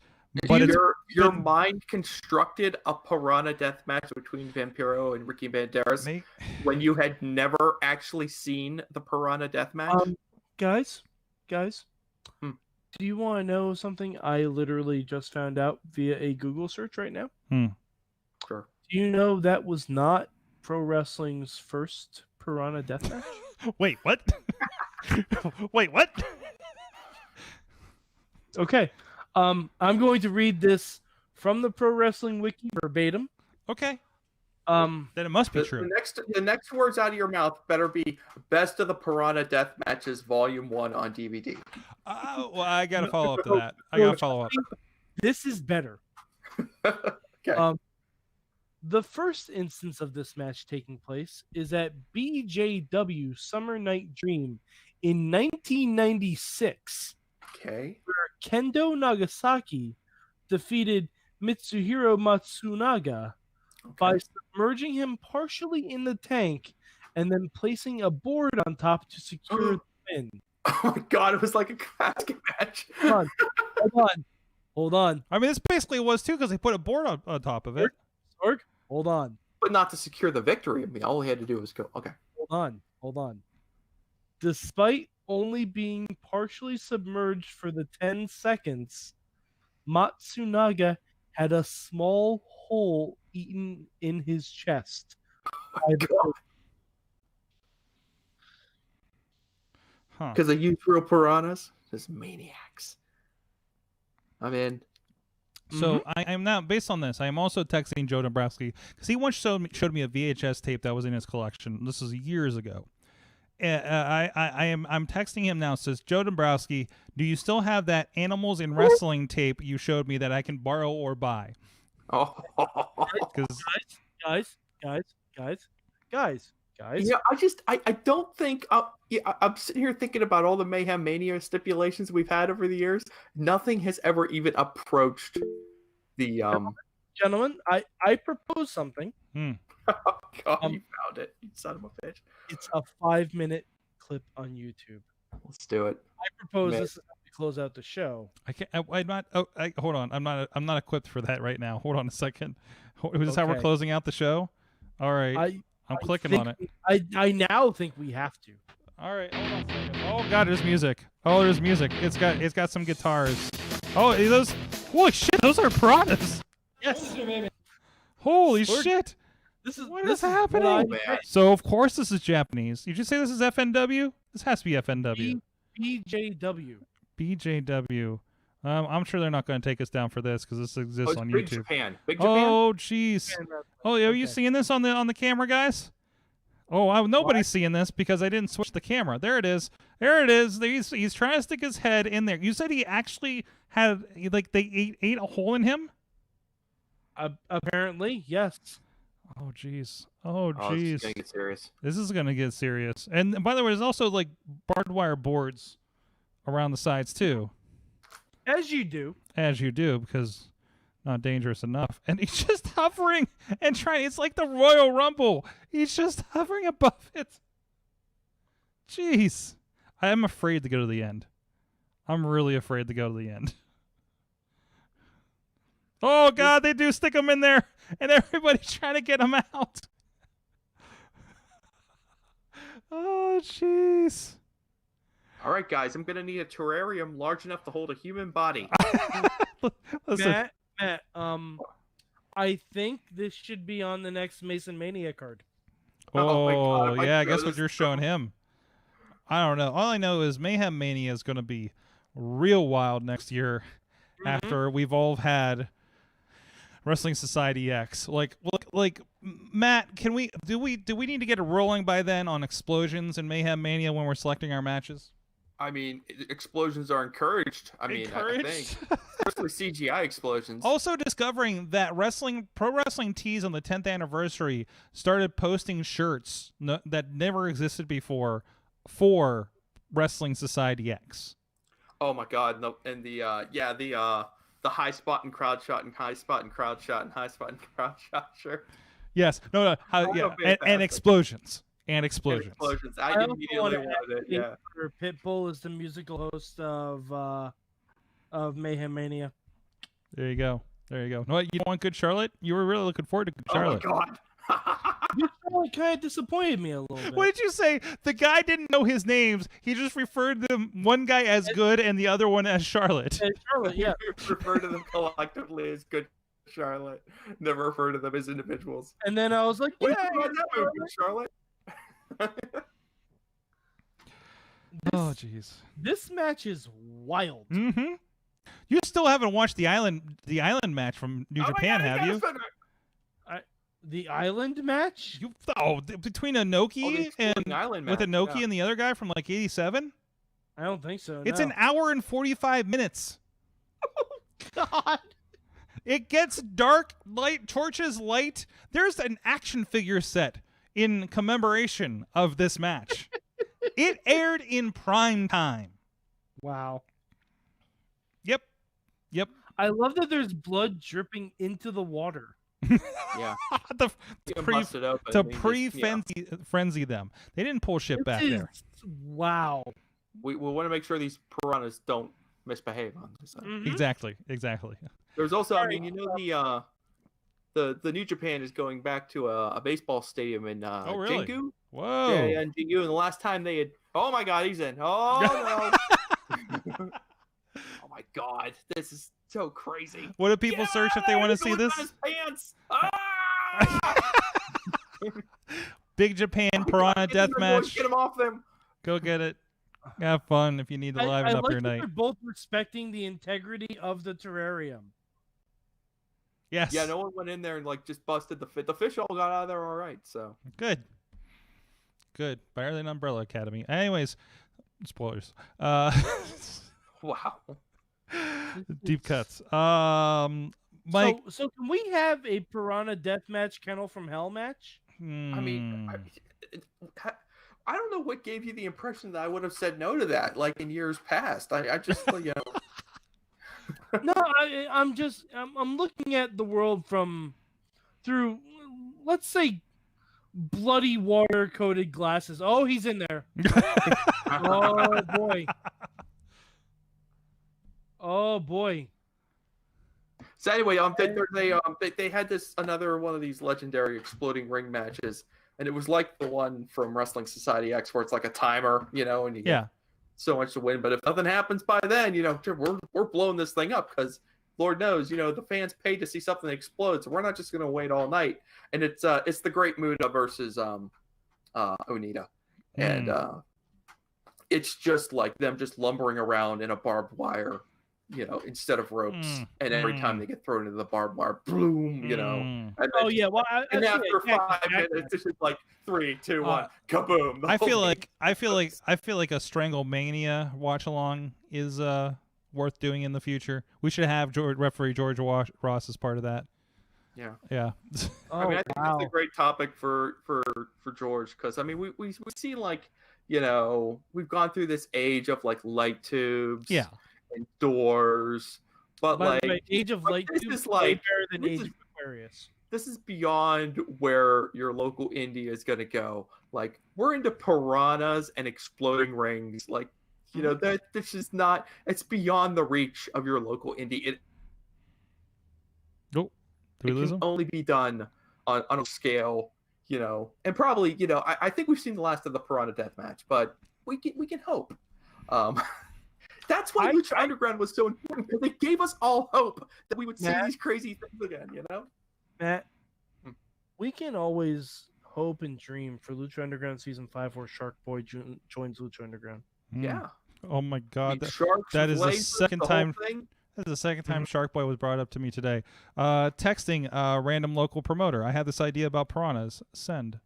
B: But
E: your mind constructed a Pirana Death Match between Vampiro and Ricky Banderas when you had never actually seen the Pirana Death Match?
D: Guys, do you want to know something I literally just found out via a Google search right now?
E: Sure.
D: Do you know that was not pro wrestling's first Pirana Death Match?
B: Wait, what? Wait, what?
D: Okay. I'm going to read this from the Pro Wrestling Wiki verbatim.
B: Okay. Then it must be true.
E: The next words out of your mouth better be Best of the Pirana Death Matches Volume 1 on DVD.
B: Well, I got to follow up to that. I got to follow up.
D: This is better.
E: Okay.
D: The first instance of this match taking place is at BJW Summer Night Dream in 1996.
E: Okay.
D: Where Kendo Nagasaki defeated Mitsuhiro Matsunaga by submerging him partially in the tank, and then placing a board on top to secure the pin.
E: Oh my god, it was like a casket match.
D: Hold on.
B: I mean, this basically was too because they put a board on top of it.
D: Sorg, hold on.
E: But not to secure the victory. I mean, all he had to do was go, okay.
D: Hold on. Despite only being partially submerged for the 10 seconds, Matsunaga had a small hole eaten in his chest.
B: Huh.
E: Because they use real piranhas? Just maniacs. I'm in.
B: So I am now, based on this, I am also texting Joe Dombrowski because he once showed me a VHS tape that was in his collection. This was years ago. I'm texting him now. Says, Joe Dombrowski, do you still have that Animals in Wrestling tape you showed me that I can borrow or buy?
E: Oh.
D: Guys.
E: Yeah, I don't think I'm sitting here thinking about all the Mayhem Mania stipulations we've had over the years. Nothing has ever even approached the
D: Gentlemen, I propose something.
E: Oh god, you found it, you son of a bitch.
D: It's a 5-minute clip on YouTube.
E: Let's do it.
D: I propose this is how we close out the show.
B: I can't. I'm not. Hold on. I'm not equipped for that right now. Hold on a second. Is this how we're closing out the show? All right. I'm clicking on it.
D: I now think we have to.
B: All right. Hold on a second. Oh god, there's music. Oh, there's music. It's got some guitars. Oh, those. Holy shit! Those are piranhas.
D: Yes.
B: Holy shit! What is happening? So of course this is Japanese. You just say this is FNW? This has to be FNW.
D: BJW.
B: BJW. I'm sure they're not going to take us down for this because this exists on
E: Big
B: YouTube.
E: Japan. Big Japan.
B: Oh jeez. Oh, are you seeing this on the camera, guys? Oh, nobody's seeing this because I didn't switch the camera. There it is. There it is. He's trying to stick his head in there. You said he actually had they ate a hole in him?
D: Apparently, yes.
B: Oh jeez. Oh
E: This
B: jeez.
E: is gonna get serious.
B: This is gonna get serious. And by the way, there's also like barbed wire boards around the sides too.
D: As you do.
B: As you do, because not dangerous enough. And he's just hovering and trying. It's like the Royal Rumble. He's just hovering above it. Jeez. I am afraid to go to the end. I'm really afraid to go to the end. Oh, God, they do stick him in there. And everybody's trying to get him out. Oh, jeez.
E: All right, guys, I'm gonna need a terrarium large enough to hold a human body.
B: Listen.
D: Matt, I think this should be on the next Mason Mania card.
B: Oh,
E: my God,
B: yeah, I guess
E: this
B: what you're showing him. I don't know. All I know is Mayhem Mania is going to be real wild next year after we've all had Wrestling Society X. Like Matt, do we need to get it rolling by then on explosions in Mayhem Mania when we're selecting our matches?
E: I mean, explosions are encouraged. I think, especially CGI explosions.
B: Also discovering that Pro Wrestling Tees on the 10th anniversary started posting shirts that never existed before for Wrestling Society X.
E: Oh my God! No, and the high spot and crowd shot and high spot and crowd shot and high spot and crowd shot shirt.
B: Yes, and explosions. And explosions.
E: I immediately wanted it. Yeah.
D: Pitbull is the musical host of Mayhem Mania.
B: There you go. No, you don't want Good Charlotte? You were really looking forward to Good Charlotte.
E: Oh my God.
D: Good Charlotte kind of disappointed me a little bit.
B: What did you say? The guy didn't know his names. He just referred to them, one guy as Good and the other one as Charlotte.
D: Charlotte, yeah.
E: Refer to them collectively as Good Charlotte. Never refer to them as individuals.
D: And then I was like,
E: What
D: yeah,
E: did you want that movie, Good Charlotte?
B: Oh, jeez.
D: This match is wild.
B: Mm-hmm. You still haven't watched the island match from New Japan, have you?
D: The island match?
B: Between Inoki and
E: Inoki
B: and the other guy from like '87.
D: I don't think so.
B: It's an hour and 45 minutes.
D: God.
B: It gets dark, light, torches, light. There's an action figure set in commemoration of this match. It aired in prime time.
D: Wow.
B: Yep.
D: I love that there's blood dripping into the water.
E: Yeah.
B: to
E: You can
B: pre
E: bust it open
B: to
E: and just,
B: frenzy them. They didn't pull shit back there.
D: Wow.
E: We want to make sure these piranhas don't misbehave on this.
D: Mhm.
B: Exactly.
E: There's also, I mean, the New Japan is going back to a baseball stadium in
B: Oh, really?
E: Jingu.
B: Whoa.
E: Yeah, in Jingu. And the last time they had, oh my God, he's in. Oh no. Oh my God, this is so crazy.
B: What do people search if they want to see this?
E: His pants. Ah!
B: Big Japan Pirana Death Match.
E: Get him off them.
B: Go get it. Have fun if you need to liven
D: I
B: up
D: like
B: your
D: that
B: night.
D: they're both respecting the integrity of the terrarium.
B: Yes.
E: Yeah, no one went in there and like just busted the fish. The fish all got out of there all right. So
B: Good. Better than Umbrella Academy. Anyways, spoilers.
E: wow.
B: Deep cuts. Mike.
D: So can we have a Piranha Death Match Kennel from Hell match?
E: I mean, I don't know what gave you the impression that I would have said no to that, like in years past. I just, you know.
D: No, I'm looking at the world through, let's say, bloody water coated glasses. Oh, he's in there. Oh boy. Oh boy.
E: So anyway, they had another one of these legendary exploding ring matches, and it was like the one from Wrestling Society X where it's like a timer, you know, and you get so much to win. But if nothing happens by then, you know, we're blowing this thing up because Lord knows, you know, the fans paid to see something explode, so we're not just going to wait all night. And it's the Great Muta versus Onita, and it's just like them just lumbering around in a barbed wire, you know, instead of ropes. And every time they get thrown into the barbed wire, boom, you know. And then,
D: well,
E: and after 5 minutes, it's just like 3, 2, 1, kaboom. The
B: I
E: whole
B: feel
E: thing.
B: like a Stranglemania watch along is worth doing in the future. We should have referee George Ross as part of that.
E: Yeah.
D: Oh,
E: I mean, I think that's a great topic for George, because I mean, we see, like, you know, we've gone through this age of like light tubes, and doors, but
D: By the
E: like
D: way, Age of Light
E: this
D: 2
E: is
D: is
E: like
D: way better than
E: this
D: Age
E: is-
D: of Aquarius.
E: this is beyond where your local indie is going to go. Like, we're into piranhas and exploding rings. Like, you know, this is not. It's beyond the reach of your local indie. It
B: Nope. Do we lose
E: can
B: him?
E: only be done on a scale, you know, and probably, you know, I think we've seen the last of the Pirana Death Match, but we can hope. That's why Lucha Underground was so important, because it gave us all hope that we would see these crazy things again, you know?
D: Matt, we can always hope and dream for Lucha Underground Season 5 where Shark Boy joins Lucha Underground.
E: Yeah.
B: Oh my God.
E: I mean, sharks,
B: that is the
E: lasers,
B: second
E: the
B: time.
E: whole thing.
B: This is the second time Shark Boy was brought up to me today. Texting random local promoter. I had this idea about piranhas. Send.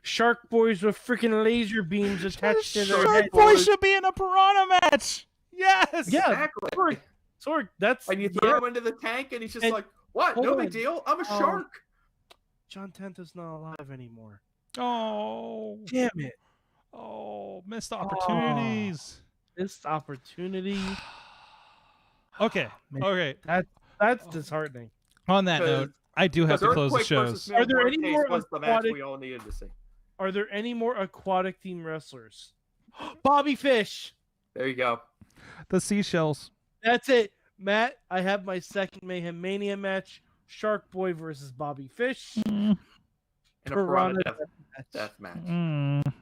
D: Shark Boys with freaking laser beams attached to their
B: Shark
D: head.
B: Boy should be in a piranha match. Yes.
D: Yeah,
E: Exactly.
D: Sorg, that's
E: And you throw him into the tank, and he's just like, what? No big deal. I'm a shark.
D: John Tenta's not alive anymore.
B: Oh.
D: Damn it.
B: Oh, missed opportunities.
D: Missed opportunity.
B: Okay.
D: Man.
B: Okay.
D: That's disheartening.
B: On that note, I do have to close the shows.
D: Are there any more
E: was the match we all needed to see?
D: Are there any more aquatic themed wrestlers? Bobby Fish.
E: There you go.
B: The seashells.
D: That's it. Matt, I have my second Mayhem Mania match. Shark Boy versus Bobby Fish.
E: In a Pirana
D: Death
E: Death Match.
B: Mm.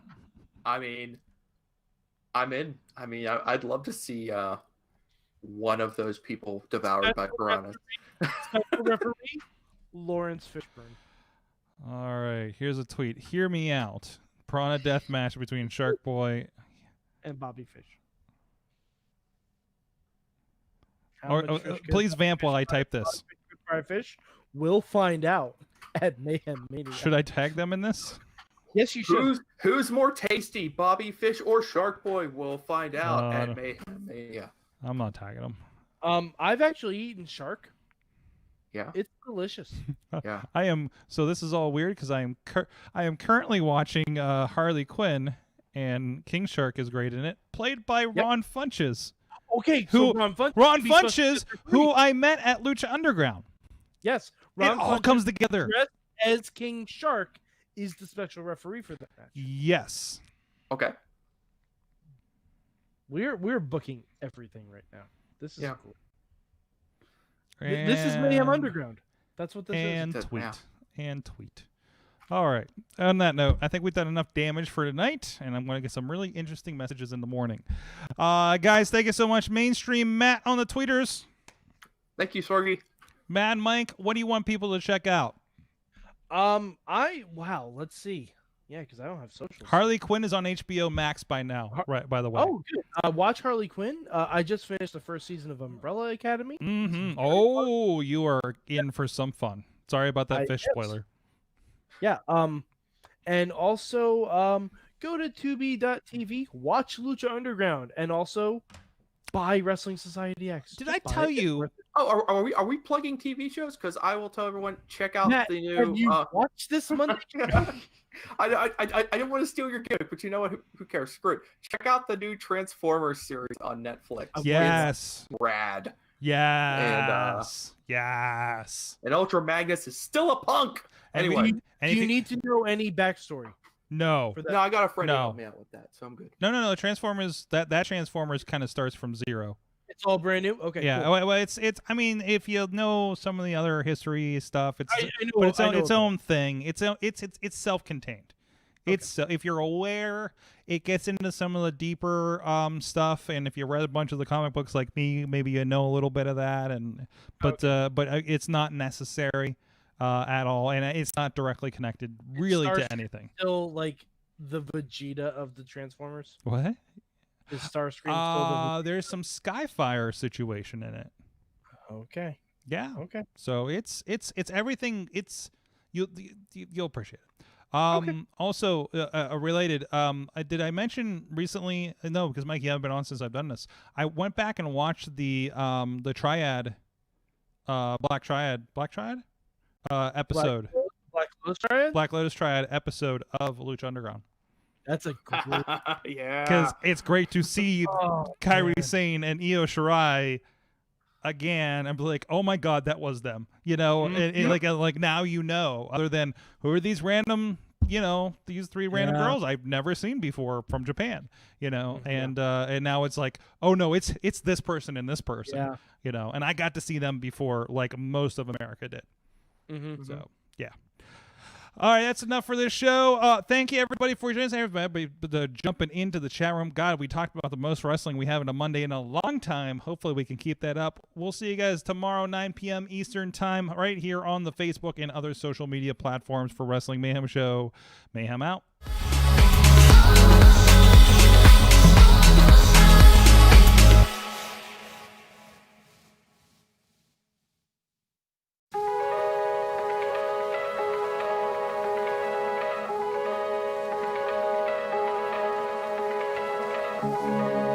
E: I mean, I'm in. I mean, I'd love to see one of those people devoured by piranhas.
D: Special referee, Lawrence Fishburne.
B: All right. Here's a tweet. Hear me out. Piranha Death Match between Shark Boy
D: and Bobby Fish.
B: Please vamp while I type this.
D: Fish. We'll find out at Mayhem Mania.
B: Should I tag them in this?
D: Yes, you should.
E: Who's more tasty, Bobby Fish or Shark Boy? We'll find out at Mayhem Mania.
B: I'm not tagging them.
D: I've actually eaten shark.
E: Yeah,
D: it's delicious.
E: Yeah,
B: I am. So this is all weird because I am currently watching Harley Quinn, and King Shark is great in it, played by Ron Funches.
D: Okay,
B: Who
D: so Ron
B: Funches, who I met at Lucha Underground.
D: Yes,
B: It
D: Ron
B: all
D: Funches,
B: comes together.
D: dressed as King Shark, is the special referee for that match.
B: Yes.
E: Okay.
D: We're booking everything right now. This is
E: Yeah.
D: cool. This is Mayhem
B: And-
D: Underground. That's what this
B: and
E: It is
B: tweet.
E: now.
B: And tweet. All right. On that note, I think we've done enough damage for tonight, and I'm going to get some really interesting messages in the morning. Guys, thank you so much. Mainstream Matt on the tweeters.
E: Thank you, Sorgy.
B: Mad Mike, what do you want people to check out?
D: Let's see. Yeah, because I don't have socials.
B: Harley Quinn is on HBO Max by now, right? By the way.
D: Oh, good. Watch Harley Quinn. I just finished the first season of Umbrella Academy.
B: Mm-hmm. Oh, you are in for some fun. Sorry about that fish
D: Yes.
B: spoiler.
D: Yeah. And also go to tubi.tv, watch Lucha Underground, and also buy Wrestling Society X.
B: Did
D: Just
B: I
D: buy
B: tell
D: it. It's
B: you?
D: worth it.
E: Oh, are we plugging TV shows? Because I will tell everyone, check out
D: Matt,
E: the new.
D: have you watched this Monday?
E: I didn't want to steal your gimmick, but you know what? Who cares? Screw it. Check out the new Transformers series on Netflix.
B: Yes.
E: It's rad.
B: Yes. Yes.
E: And Ultra Magnus is still a punk.
B: And
E: Anyway,
D: Do you need to know any backstory
B: No.
D: for that?
E: no, I got a friend who
B: No.
E: helped me out with that, so I'm good.
B: No. Transformers. That Transformers kind of starts from zero.
D: It's all brand new. Okay.
B: Yeah.
D: Cool.
B: Well, it's. I mean, if you know some of the other history stuff, it's.
D: I know,
B: But it's
D: I
B: own,
D: know
B: its
D: about
B: own thing. It's self-contained. It's if you're aware, it gets into some of the deeper stuff, and if you read a bunch of the comic books like me, maybe you know a little bit of that, and but it's not necessary at all, and it's not directly connected really to
D: Starscream
B: anything.
D: Still like the Vegeta of the Transformers.
B: What?
D: Is Starscream still
B: There's some Skyfire situation in it.
D: the? Okay.
B: Yeah.
D: Okay.
B: So it's everything. You'll appreciate it.
D: Okay.
B: Also, related. Did I mention recently? No, because Mike, you haven't been on since I've done this. I went back and watched the Triad, Black Triad episode,
D: Black Lotus Triad?
B: Black Lotus Triad episode of Lucha Underground.
D: That's a great.
E: Yeah.
B: Because it's great to see
D: Oh,
B: Kairi
D: man.
B: Sane and Io Shirai again and be like, oh my god, that was them, and like now other than who are these random these three random
D: Yeah.
B: girls I've never seen before from Japan, and now it's like, oh no, it's this person and this person,
D: Yeah.
B: and I got to see them before like most of America did.
D: Mm-hmm.
B: So yeah. All right, that's enough for this show. Thank you, everybody, for joining us. Everybody jumping into the chat room. God, we talked about the most wrestling we have in a Monday in a long time. Hopefully, we can keep that up. We'll see you guys tomorrow, 9 p.m. Eastern Time, right here on the Facebook and other social media platforms for Wrestling Mayhem Show. Mayhem out.
C: Thank you.